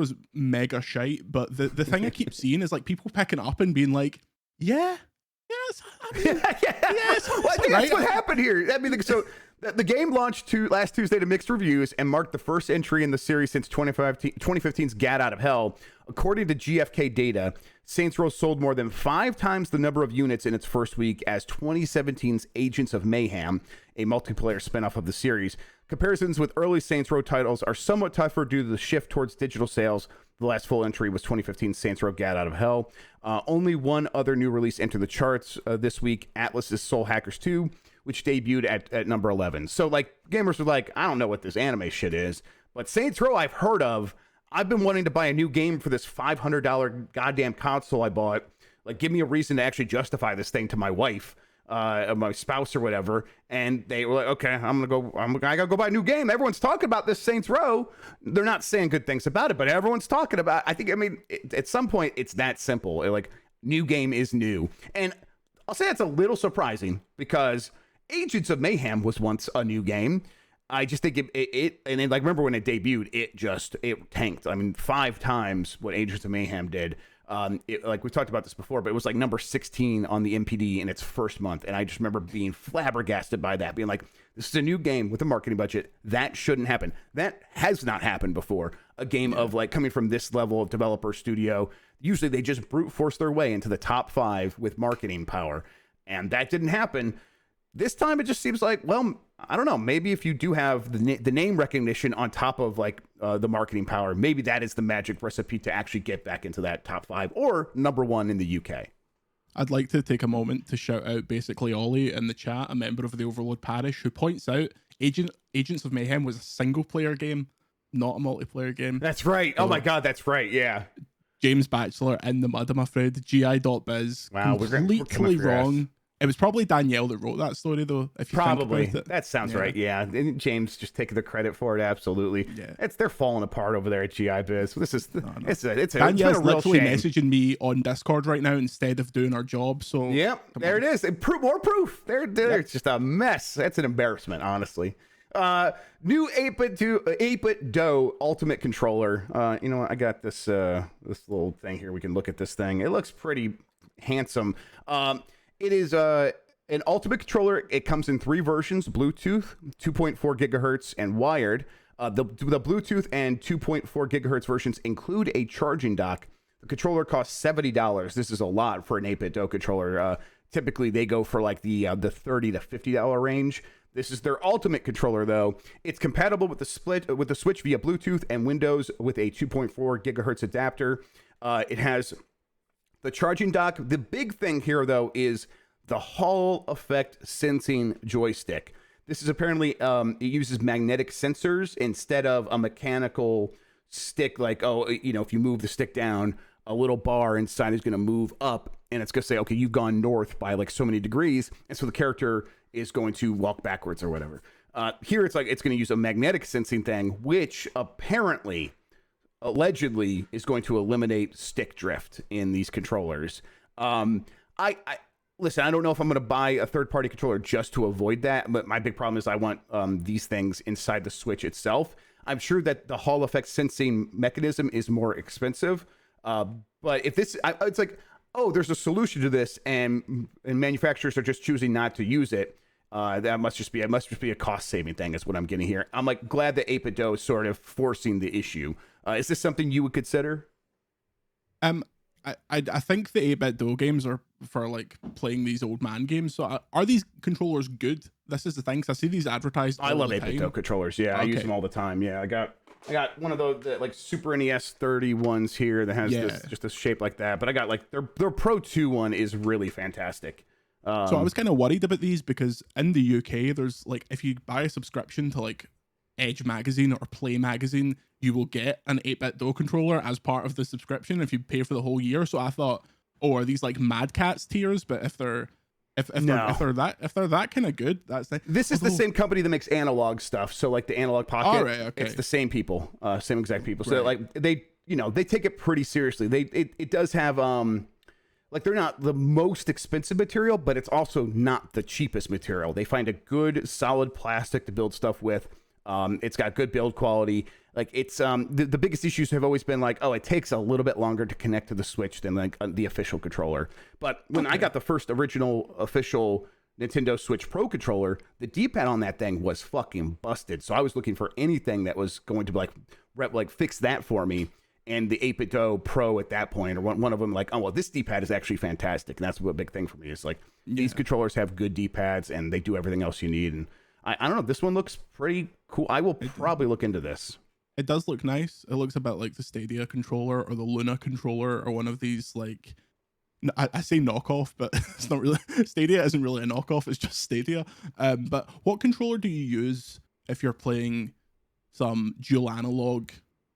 is mega shite, but the thing I keep seeing is like people picking up and being like, yes, I mean, yes. Well, I think that's what happened here. I mean, so the game launched last Tuesday to mixed reviews and marked the first entry in the series since 2015's Gat Out of Hell. According to GFK data, Saints Row sold more than 5 times the number of units in its first week as 2017's Agents of Mayhem, a multiplayer spinoff of the series. Comparisons with early Saints Row titles are somewhat tougher due to the shift towards digital sales. The last full entry was 2015's Saints Row Gat Out of Hell. Only one other new release entered the charts this week, Atlas's Soul Hackers 2, which debuted at number 11. So, like, gamers were like, I don't know what this anime shit is, but Saints Row I've heard of. I've been wanting to buy a new game for this $500 goddamn console I bought. Like, give me a reason to actually justify this thing to my wife, my spouse or whatever. And they were like, okay, I gotta go buy a new game. Everyone's talking about this Saints Row. They're not saying good things about it, but everyone's talking about it. I mean, at some point it's that simple. Like, new game is new. And I'll say that's a little surprising because Agents of Mayhem was once a new game. I just think it and then, like, remember when it debuted, it tanked. I mean, 5 times what Agents of Mayhem did. Like we talked about this before, but it was like number 16 on the MPD in its first month. And I just remember being flabbergasted by that, being like, this is a new game with a marketing budget. That shouldn't happen. That has not happened before. A game of like coming from this level of developer studio. Usually they just brute force their way into the top 5 with marketing power. And that didn't happen. This time it just seems like, well, I don't know. Maybe if you do have the name recognition on top of like the marketing power, maybe that is the magic recipe to actually get back into that top 5 or number 1 in the UK. I'd like to take a moment to shout out basically Ollie in the chat, a member of the Overload Parish, who points out Agents of Mayhem was a single player game, not a multiplayer game. That's right. Oh my God, that's right. Yeah. James Batchelor in the mud, I'm afraid. GI.biz. Wow, completely wrong. It was probably Danielle that wrote that story, though. If you probably think about it. That sounds right. Yeah, and James just taking the credit for it. Absolutely. Yeah, they're falling apart over there at GI Biz. This is it's Danielle's a real literally shame. messaging me on Discord right now instead of doing our job. So there it is. More proof. There. It's just a mess. That's an embarrassment, honestly. New 8-bit Do Ultimate Controller. You know what? I got this little thing here. We can look at this thing. It looks pretty handsome. It is an Ultimate controller. It comes in 3 versions: Bluetooth, 2.4 gigahertz, and wired. The Bluetooth and 2.4 gigahertz versions include a charging dock. The controller costs $70. This is a lot for an 8-bit Do controller. Typically, they go for like the $30 to $50 range. This is their Ultimate controller, though. It's compatible with the Switch via Bluetooth and Windows with a 2.4 gigahertz adapter. It has the charging dock. The big thing here, though, is the Hall effect sensing joystick. This is apparently, it uses magnetic sensors instead of a mechanical stick. Like, if you move the stick down, a little bar inside is going to move up, and it's going to say, okay, you've gone north by like so many degrees. And so the character is going to walk backwards or whatever. Here, it's going to use a magnetic sensing thing, which allegedly is going to eliminate stick drift in these controllers. Listen, I don't know if I'm going to buy a third-party controller just to avoid that, but my big problem is I want these things inside the Switch itself. I'm sure that the Hall effect sensing mechanism is more expensive, but if this, it's like, oh, there's a solution to this, and manufacturers are just choosing not to use it. That must just be a cost-saving thing, is what I'm getting here. I'm like glad that 8-bit Do is sort of forcing the issue. Is this something you would consider? I think the 8-bit Do games are for like playing these old man games. So are these controllers good? This is the thing, because I see these advertised. I love 8-bit Do controllers. Yeah, okay. I use them all the time. Yeah, I got one of those like Super NES 30 ones here that has just a shape like that. But I got like their Pro 2 one is really fantastic. So I was kind of worried about these because in the UK, there's like, if you buy a subscription to like Edge magazine or Play magazine, you will get an 8-bit Do controller as part of the subscription if you pay for the whole year. So I thought, oh, are these like Mad Catz tiers? But if they're that kind of good, this is the same company that makes analog stuff. So like the Analog Pocket, okay. It's the same people, same exact people. So like they take it pretty seriously. It does have like, they're not the most expensive material, but it's also not the cheapest material. They find a good solid plastic to build stuff with. It's got good build quality. Like, it's the biggest issues have always been like, oh, it takes a little bit longer to connect to the Switch than like the official controller. But when I got the first original official Nintendo Switch Pro controller, the D-pad on that thing was fucking busted. So I was looking for anything that was going to like fix that for me. And the 8-bit Do Pro at that point, or one of them, like, oh, well, this D-pad is actually fantastic. And that's a big thing for me. It's like, these controllers have good D-pads and they do everything else you need. And I don't know, this one looks pretty cool. I will probably look into this. It does look nice. It looks a bit like the Stadia controller or the Luna controller or one of these, like, I say knockoff, but it's not really. Stadia isn't really a knockoff. It's just Stadia. But what controller do you use if you're playing some dual analog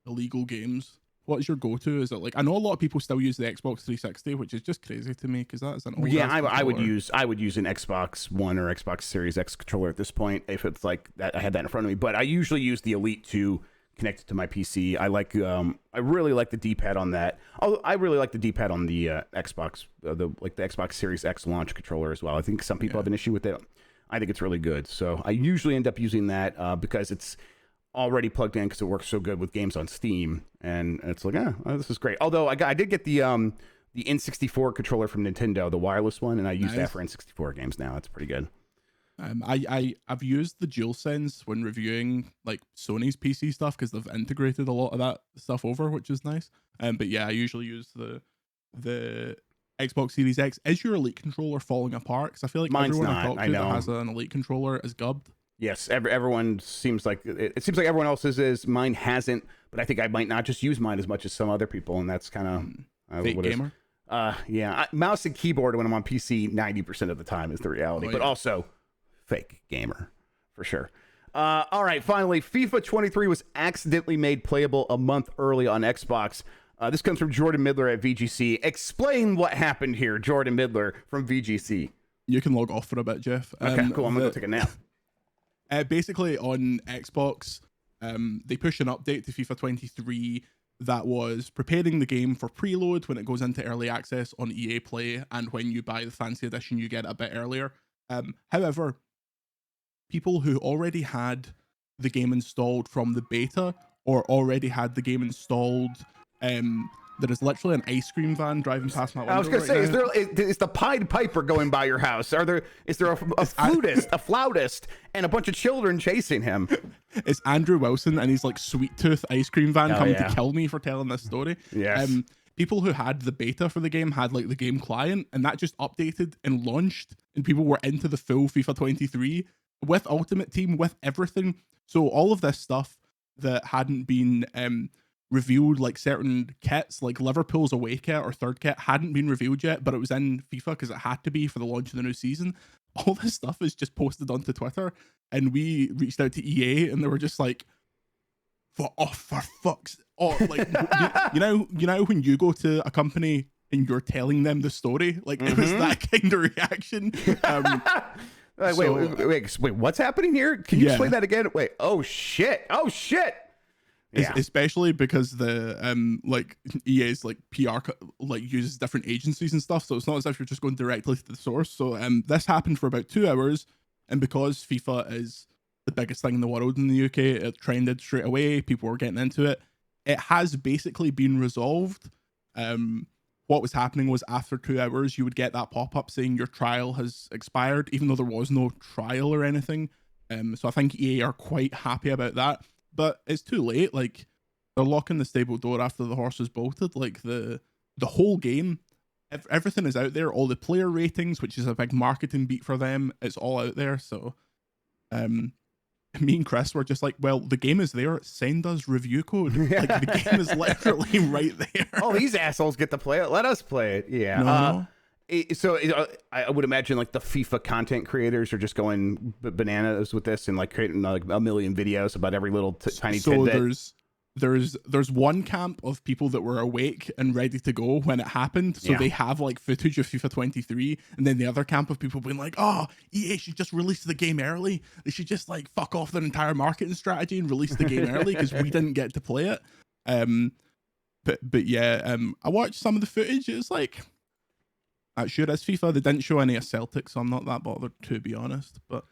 illegal games? What is your go-to? Is it like, I know a lot of people still use the Xbox 360, which is just crazy to me because that's an old. Yeah, I would use an Xbox One or Xbox Series X controller at this point if it's like that. I had that in front of me, but I usually use the Elite 2 connected to my PC. I really like the D-pad on that. I really like the D-pad on the Xbox, the Xbox Series X launch controller as well. I think some people have an issue with it. I think it's really good. So I usually end up using that because it's already plugged in because it works so good with games on Steam, and it's like, this is great. Although I did get the N64 controller from Nintendo, the wireless one, and I use that for N64 games now. It's pretty good. I've used the DualSense when reviewing like Sony's PC stuff because they've integrated a lot of that stuff over, which is nice. But yeah, I usually use the Xbox Series X. Is your Elite controller falling apart? Because I feel like mine's everyone not. I talk to that has an Elite controller is gubbed. Yes, everyone seems like it seems like everyone else's is. Mine hasn't, but I think I might not just use mine as much as some other people, and that's kind of fake gamer. Mouse and keyboard when I'm on PC 90% of the time is the reality, but also fake gamer for sure. All right, finally, FIFA 23 was accidentally made playable a month early on Xbox. This comes from Jordan Middler at VGC. Explain what happened here, Jordan Middler from VGC. You can log off for a bit, Jeff. Okay, cool. I'm gonna go take a nap. Basically, on Xbox, they pushed an update to FIFA 23 that was preparing the game for preload when it goes into early access on EA Play, and when you buy the fancy edition, you get it a bit earlier. However, people who already had the game installed from the beta or already had the game installed, there is literally an ice cream van driving past my window. I was gonna say, is the Pied Piper going by your house? Is there a flautist, and a bunch of children chasing him? It's Andrew Wilson and he's like Sweet Tooth ice cream van coming to kill me for telling this story. Yes. People who had the beta for the game had like the game client, and that just updated and launched, and people were into the full FIFA 23 with Ultimate Team, with everything. So all of this stuff that hadn't been revealed, like certain kits, like Liverpool's away kit or third kit, hadn't been revealed yet, but it was in FIFA because it had to be for the launch of the new season. All this stuff is just posted onto Twitter, and we reached out to EA, and they were just like, for fuck's, like you know when you go to a company and you're telling them the story, like it was that kind of reaction. Wait, what's happening here? Can you explain that again? Wait, oh shit. Yeah. Especially because the like EA's like PR like uses different agencies and stuff, so it's not as if you're just going directly to the source. So this happened for about 2 hours, and because FIFA is the biggest thing in the world in the UK, it trended straight away. People were getting into it. It has basically been resolved. What was happening was after 2 hours, you would get that pop-up saying your trial has expired, even though there was no trial or anything. So I think EA are quite happy about that. But it's too late. Like, they're locking the stable door after the horse is bolted. Like, the whole game, everything is out there. All the player ratings, which is a big marketing beat for them, it's all out there. So, me and Chris were just like, well, the game is there. Send us review code. Like, the game is literally right there. Oh, these assholes get to play it. Let us play it. Yeah. No. I would imagine like the FIFA content creators are just going bananas with this and like creating like a million videos about every little tiny tidbit. There's one camp of people that were awake and ready to go when it happened, so they have like footage of FIFA 23, and then the other camp of people being like, oh, EA should just release the game early. They should just like fuck off their entire marketing strategy and release the game early because we didn't get to play it. But yeah, I watched some of the footage. It was like, sure as FIFA. They didn't show any of Celtic, so I'm not that bothered, to be honest. But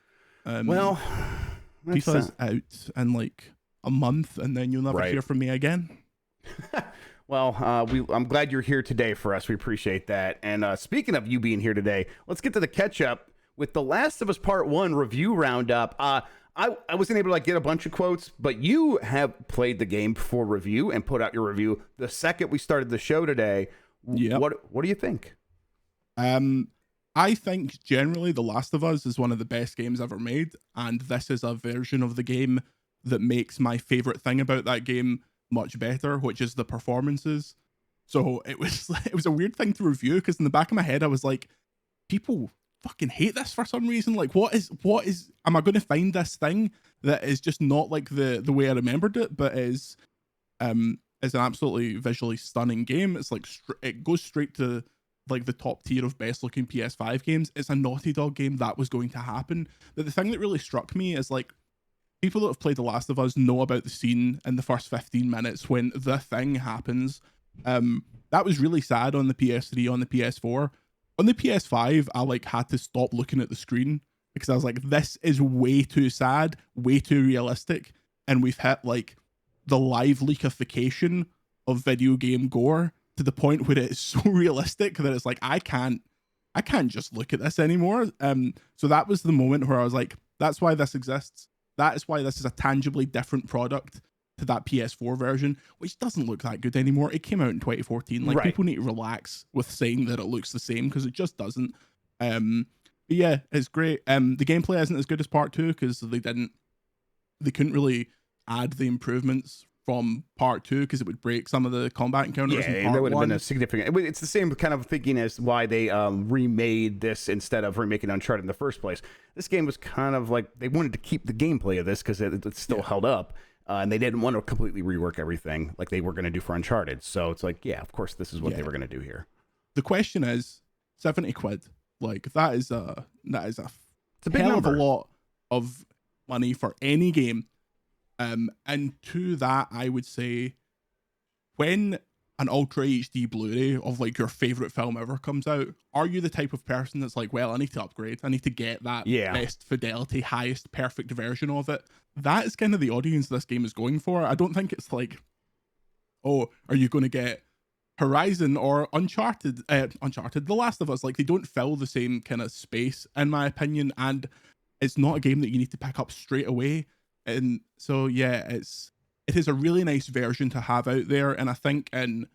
FIFA's out in like a month, and then you'll never hear from me again. Well, I'm glad you're here today for us. We appreciate that. And speaking of you being here today, let's get to the catch up with The Last of Us Part 1 review roundup. I wasn't able to like get a bunch of quotes, but you have played the game for review and put out your review the second we started the show today. Yeah. What do you think? I think generally The Last of Us is one of the best games ever made, and this is a version of the game that makes my favorite thing about that game much better, which is the performances. So it was a weird thing to review, because in the back of my head I was like, people fucking hate this for some reason. Like, what is am I going to find this thing that is just not like the way I remembered it, but is an absolutely visually stunning game. It's like it goes straight to like the top tier of best looking PS5 games. It's a Naughty Dog game. That was going to happen. But the thing that really struck me is like, people that have played The Last of Us know about the scene in the first 15 minutes when the thing happens. That was really sad on the PS3, on the PS4. On the PS5, I like had to stop looking at the screen because I was like, this is way too sad, way too realistic. And we've hit like the live leakification of video game gore to the point where it is so realistic that it's like, I can't just look at this anymore. So that was the moment where I was like, that's why this exists. That is why this is a tangibly different product to that PS4 version, which doesn't look that good anymore. It came out in 2014. Like, people need to relax with saying that it looks the same because it just doesn't. But yeah, it's great. The gameplay isn't as good as part 2 because they couldn't really add the improvements from part 2 because it would break some of the combat encounters. Yeah, that would have been a significant. It's the same kind of thinking as why they remade this instead of remaking Uncharted in the first place. This game was kind of like they wanted to keep the gameplay of this because it still held up, and they didn't want to completely rework everything like they were going to do for Uncharted. So it's like, yeah, of course, this is what they were going to do here. The question is, 70 quid. Like that is a it's a big hell number. of a lot of money for any game. And to that, I would say, when an Ultra HD Blu-ray of like your favorite film ever comes out, are you the type of person that's like, well, I need to upgrade, I need to get that best fidelity, highest perfect version of it? That is kind of the audience this game is going for. I don't think it's like, oh, are you going to get Horizon or Uncharted, The Last of Us? Like, they don't fill the same kind of space, in my opinion, and it's not a game that you need to pick up straight away. And so, yeah, it is a really nice version to have out there. And I think in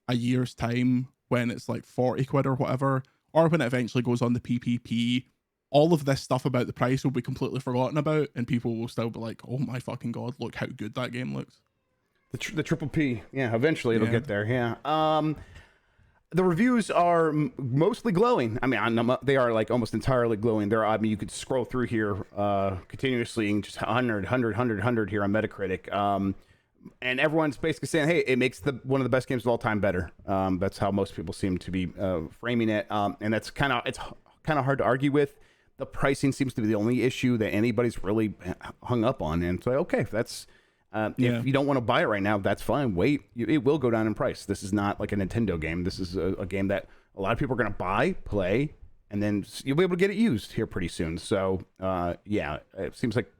a year's time, when it's like 40 quid or whatever, or when it eventually goes on the PPP, all of this stuff about the price will be completely forgotten about, and people will still be like, oh my fucking God, look how good that game looks. The triple P. Yeah, eventually it'll get there. Yeah. The reviews are mostly glowing. I mean, they are like almost entirely glowing. You could scroll through here continuously and just 100 here on Metacritic. And everyone's basically saying, hey, it makes one of the best games of all time better. That's how most people seem to be framing it. And it's kind of hard to argue with. The pricing seems to be the only issue that anybody's really hung up on. And so, okay, that's... If you don't want to buy it right now, that's fine. Wait, it will go down in price. This is not like a Nintendo game. This is a game that a lot of people are going to buy, play, and then you'll be able to get it used here pretty soon. So, yeah, it seems like,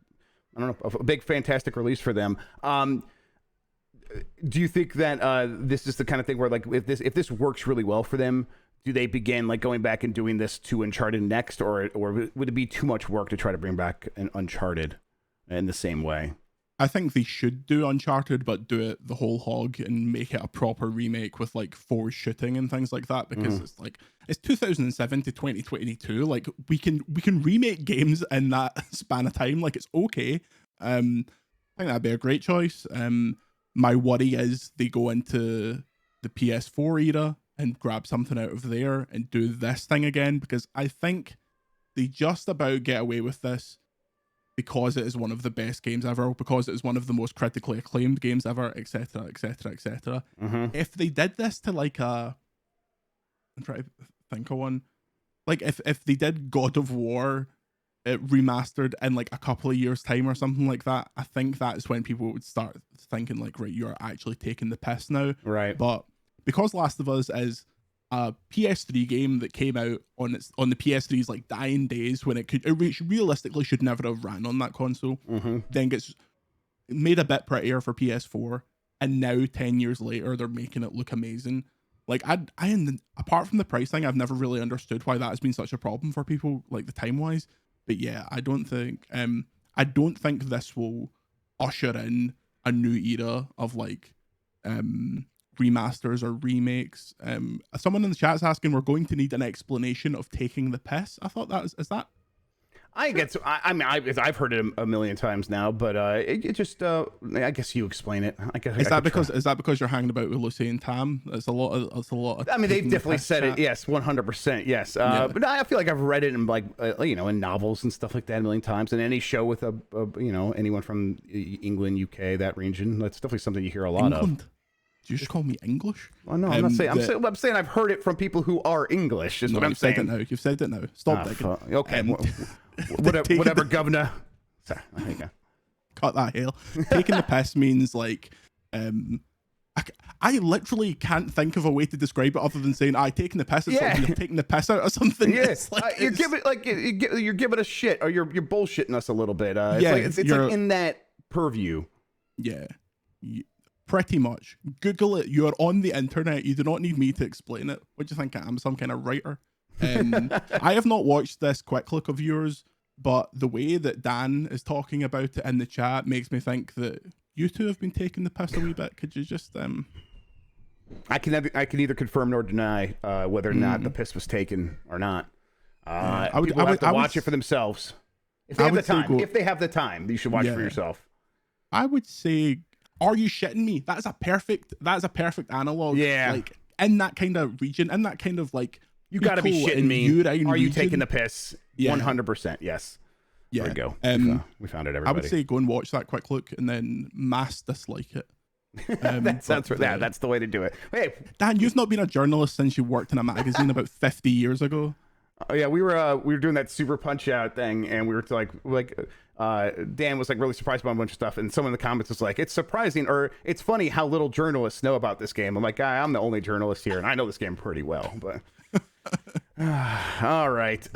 I don't know, a big, fantastic release for them. Do you think that this is the kind of thing where, like, if this works really well for them, do they begin like going back and doing this to Uncharted next, or would it be too much work to try to bring back an Uncharted in the same way? I think they should do Uncharted, but do it the whole hog and make it a proper remake with like forced shooting and things like that, because it's like, it's 2007 to 2022. Like, we can remake games in that span of time. Like, it's okay. I think that'd be a great choice. My worry is they go into the PS4 era and grab something out of there and do this thing again, because I think they just about get away with this because it is one of the best games ever, because it is one of the most critically acclaimed games ever, etc., etc., etc. If they did this to like I'm trying to think of one, like if they did God of War remastered in like a couple of years' time or something like that, I think that is when people would start thinking like, right, you're actually taking the piss now. Right. But because Last of Us is a PS3 game that came out on the PS3's like dying days, when it realistically should never have ran on that console, then gets made a bit prettier for PS4, and now 10 years later they're making it look amazing. Like, apart from the price thing, I've never really understood why that has been such a problem for people, like the time wise. But yeah, I don't think this will usher in a new era of like remasters or remakes. Someone in the chat's asking, we're going to need an explanation of taking the piss. I thought is that? I guess I've heard it a million times now, but it just I guess you explain it. I guess is that because you're hanging about with Lucy and Tam? It's a lot of. I mean, they've definitely said it. Yes, 100%. Yes, but I feel like I've read it in like in novels and stuff like that a million times. And any show with anyone from England, UK, that region, that's definitely something you hear a lot of. Did you just call me English? Well, no, I'm not saying. I'm saying I've heard it from people who are English. Is what I'm saying. You've said it now. Stop digging. Okay. Whatever, governor. Sorry. There you go. cut that hair. Taking the piss means like, I literally can't think of a way to describe it other than saying, taking the piss. It's like you're taking the piss out of something. Yes, like, you're giving us shit, or you're bullshitting us a little bit. It's like in that purview. Yeah, pretty much. Google it. You are on the internet. You do not need me to explain it. What do you think I am, some kind of writer? I have not watched this quick look of yours, but the way that Dan is talking about it in the chat makes me think that you two have been taking the piss a wee bit. Could you just I can either confirm nor deny whether or not the piss was taken or not. I would have to watch it for themselves if they have the time. If they have the time, you should watch it for yourself. I would say, are you shitting me? That is a perfect analog. Yeah, like in that kind of region, in that kind of like, you got to be shitting me. Are you taking the piss? 100%. Yes. Yeah. There we go. We found it, everybody. I would say go and watch that quick look and then mass dislike it. That's the way to do it. Hey, Dan, you've not been a journalist since you worked in a magazine about 50 years ago. Oh yeah, we were doing that Super Punch Out thing, and we were Dan was like really surprised about a bunch of stuff, and someone in the comments was like, "It's surprising or it's funny how little journalists know about this game." I'm like, I'm the only journalist here, and I know this game pretty well, but. All right.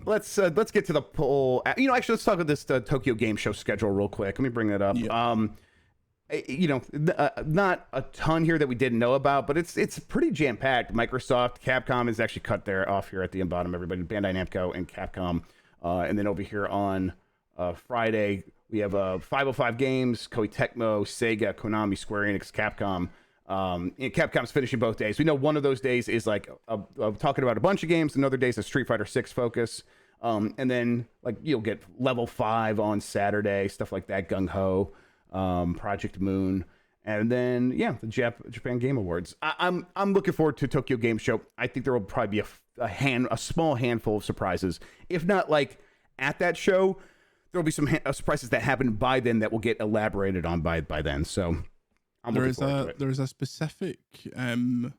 Let's get to the poll. Actually, let's talk about this Tokyo Game Show schedule real quick. Let me bring that up. Yeah. Not a ton here that we didn't know about, but it's pretty jam packed. Microsoft, Capcom is actually cut there off here at the bottom. Everybody, Bandai Namco and Capcom, and then over here on Friday we have 505 Games, Koei Tecmo, Sega, Konami, Square Enix, Capcom. And Capcom's finishing both days. We know one of those days is like talking about a bunch of games. Another day is a Street Fighter 6 focus. And then like you'll get Level 5 on Saturday, stuff like that. Gung Ho, Project Moon, and then the Japan Game Awards. I'm looking forward to Tokyo Game Show. I think there will probably be a small handful of surprises. If not like at that show, there will be some surprises that happen by then that will get elaborated on by then. So. There's a specific the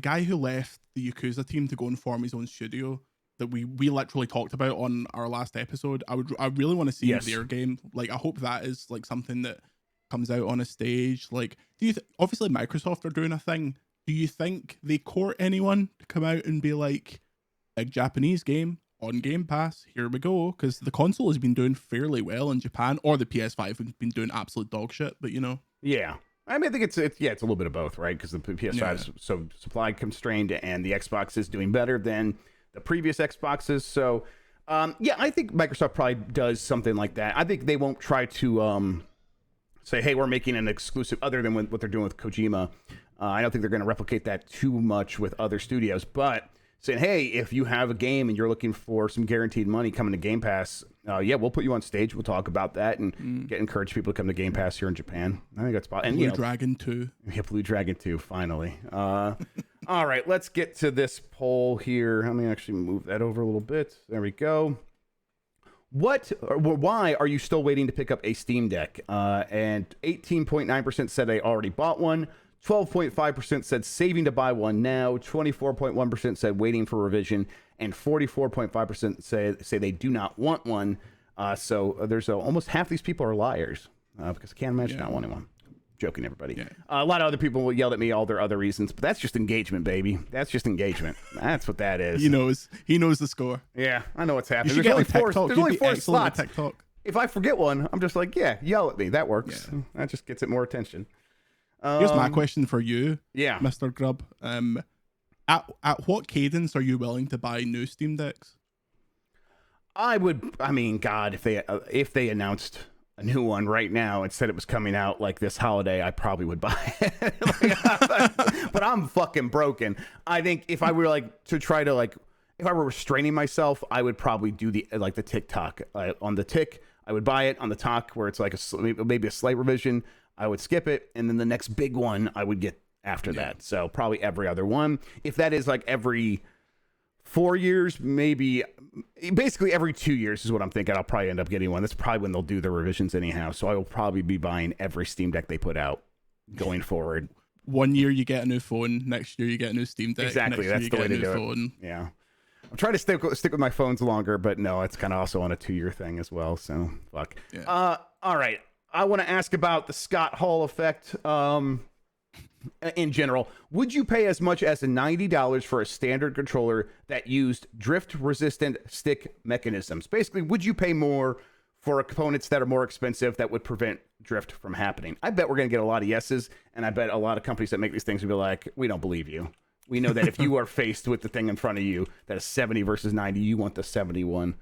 guy who left the Yakuza team to go and form his own studio that we literally talked about on our last episode. I really want to see their game. Like, I hope that is like something that comes out on a stage. Like, do you obviously Microsoft are doing a thing. Do you think they court anyone to come out and be like, big Japanese game on Game Pass, here we go? Because the console has been doing fairly well in Japan, or the PS5 has been doing absolute dog shit, but Yeah. I mean, I think it's a little bit of both, right? Because the PS5 is so supply constrained, and the Xbox is doing better than the previous Xboxes. So, I think Microsoft probably does something like that. I think they won't try to say, hey, we're making an exclusive other than what they're doing with Kojima. I don't think they're going to replicate that too much with other studios, but saying, hey, if you have a game and you're looking for some guaranteed money coming to Game Pass, we'll put you on stage. We'll talk about that and encourage people to come to Game Pass here in Japan. I think that's possible. Blue Dragon 2. Yeah, Blue Dragon 2, finally. All right, let's get to this poll here. Let me actually move that over a little bit. There we go. Why are you still waiting to pick up a Steam Deck? And 18.9% said they already bought one. 12.5% said saving to buy one now. 24.1% said waiting for revision, and 44.5% say they do not want one. So there's almost half these people are liars because I can't imagine not wanting one. Joking, everybody. Yeah. A lot of other people will yell at me all their other reasons, but that's just engagement, baby. That's just engagement. That's what that is. He knows the score. Yeah, I know what's happening. There's only four slots. If I forget one, I'm just like, yell at me. That works. Yeah. That just gets it more attention. Here's my question for you, Mr. Grubb. At what cadence are you willing to buy new Steam Decks? If they announced a new one right now and said it was coming out like this holiday, I probably would buy it. But I'm fucking broken. I think if I were if I were restraining myself, I would probably do the TikTok. On the tick, I would buy it. On the talk, where it's like maybe a slight revision, I would skip it, and then the next big one I would get after that. So probably every other one. If that is like every 4 years, maybe basically every 2 years is what I'm thinking. I'll probably end up getting one. That's probably when they'll do the revisions anyhow. So I will probably be buying every Steam Deck they put out going forward. 1 year you get a new phone, next year you get a new Steam Deck. Exactly, that's the way to do it. Yeah. I'm trying to stick with my phones longer, but no, it's kind of also on a 2-year thing as well. So fuck. Yeah. All right. I want to ask about the Scott Hall effect. In general, would you pay as much as $90 for a standard controller that used drift-resistant stick mechanisms? Basically, would you pay more for components that are more expensive that would prevent drift from happening? I bet we're going to get a lot of yeses, and I bet a lot of companies that make these things will be like, we don't believe you. We know that if you are faced with the thing in front of you that is 70 versus 90, you want the 71.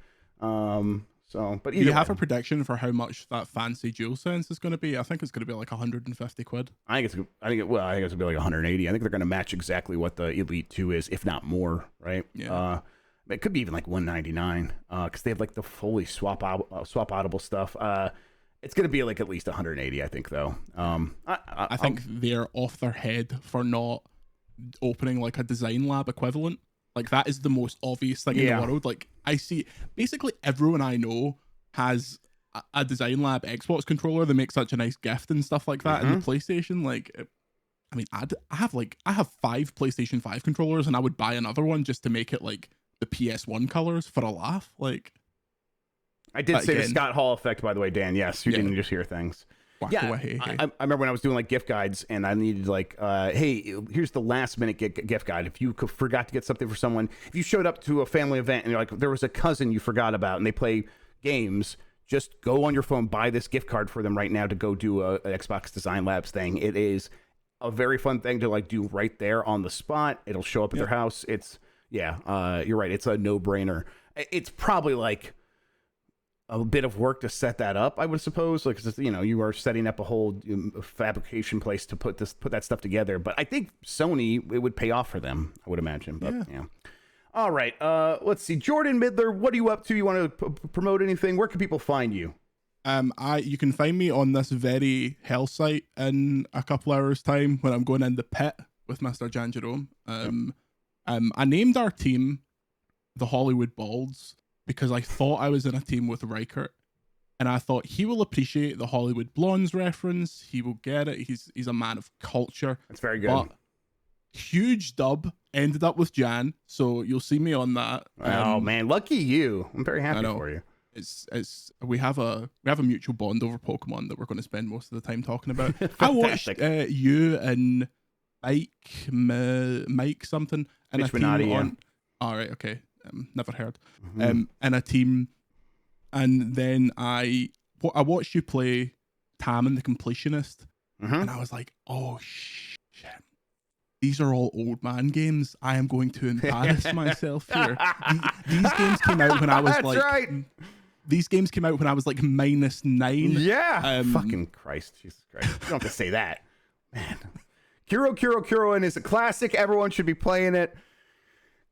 But do you have a prediction for how much that fancy DualSense is going to be? I think it's going to be like 150 quid. I think it's going to be like 180. I think they're going to match exactly what the Elite 2 is, if not more, right? Yeah. It could be even like 199 because they have like the fully swap outable stuff. It's going to be like at least 180, I think, though. I think they're off their head for not opening like a design lab equivalent. Like, that is the most obvious thing in the world. Like, I see basically everyone I know has a design lab Xbox controller that makes such a nice gift and stuff like that. And the PlayStation, like, I mean, I have 5 PlayStation 5 controllers, and I would buy another one just to make it like the PS1 colors for a laugh. Like, I did say the Scott Hall effect, by the way, Dan. Yes, you didn't just hear things. Away. I remember when I was doing like gift guides and I needed like, hey, here's the last minute gift guide. If you forgot to get something for someone, if you showed up to a family event and you're like, there was a cousin you forgot about and they play games, just go on your phone, buy this gift card for them right now to go do an Xbox Design Labs thing. It is a very fun thing to like do right there on the spot. It'll show up at their house. It's you're right. It's a no brainer. It's probably like a bit of work to set that up, I would suppose. Like, you are setting up a whole fabrication place to put that stuff together. But I think Sony, it would pay off for them, I would imagine. But yeah. All right. Let's see. Jordan Middler, what are you up to? You want to promote anything? Where can people find you? You can find me on this very hell site in a couple hours time when I'm going in the pit with Mr. Jan Jerome. I named our team the Hollywood Balds because I thought I was in a team with Reichert, and I thought he will appreciate the Hollywood Blondes reference. He will get it. He's a man of culture. That's very good. But huge dub ended up with Jan, so you'll see me on that. Oh man, lucky you! I'm very happy for you. We have a mutual bond over Pokemon that we're going to spend most of the time talking about. I watched you and Mike something and a team on. All right, okay. Never heard. And a team, and then I watched you play Tam and the Completionist, and I was like, oh shit, these are all old man games. I am going to embarrass myself here. These games came out when I was That's like, right. These games came out when I was like -9. Yeah. Fucking Christ, Jesus Christ! You don't have to say that, man. Kuro is a classic. Everyone should be playing it.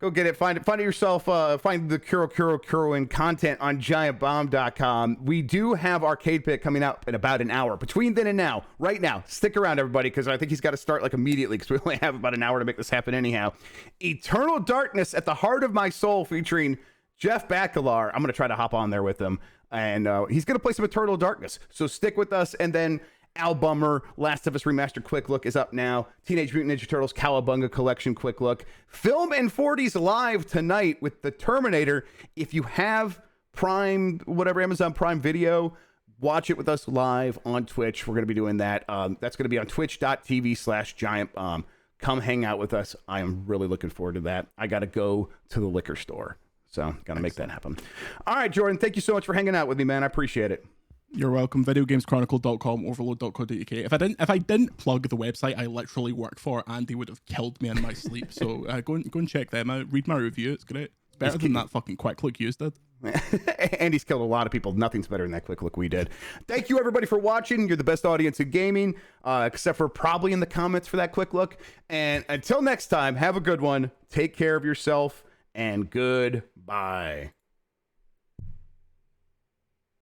Go get it. Find it yourself. Find the Kuro content on giantbomb.com. We do have Arcade Pit coming out in about an hour. Between then and now, right now, stick around, everybody, because I think he's got to start like immediately because we only have about an hour to make this happen anyhow. Eternal Darkness at the Heart of My Soul featuring Jeff Bacalar. I'm going to try to hop on there with him, and he's going to play some Eternal Darkness. So stick with us, and then Albummer, Last of Us Remastered Quick Look is up now. Teenage Mutant Ninja Turtles Cowabunga Collection Quick Look. Film and 40s live tonight with The Terminator. If you have Prime, whatever, Amazon Prime Video, watch it with us live on Twitch. We're going to be doing that. That's going to be on twitch.tv/giantbomb. Come hang out with us. I am really looking forward to that. I got to go to the liquor store, so got to make that happen. All right, Jordan, thank you so much for hanging out with me, man. I appreciate it. You're welcome. Videogameschronicle.com, overload.co.uk. If I didn't plug the website I literally work for, Andy would have killed me in my sleep. So go and check them out. Read my review. It's great. It's better than that fucking quick look you did. Andy's killed a lot of people. Nothing's better than that quick look we did. Thank you, everybody, for watching. You're the best audience in gaming, except for probably in the comments for that quick look. And until next time, have a good one. Take care of yourself, and goodbye.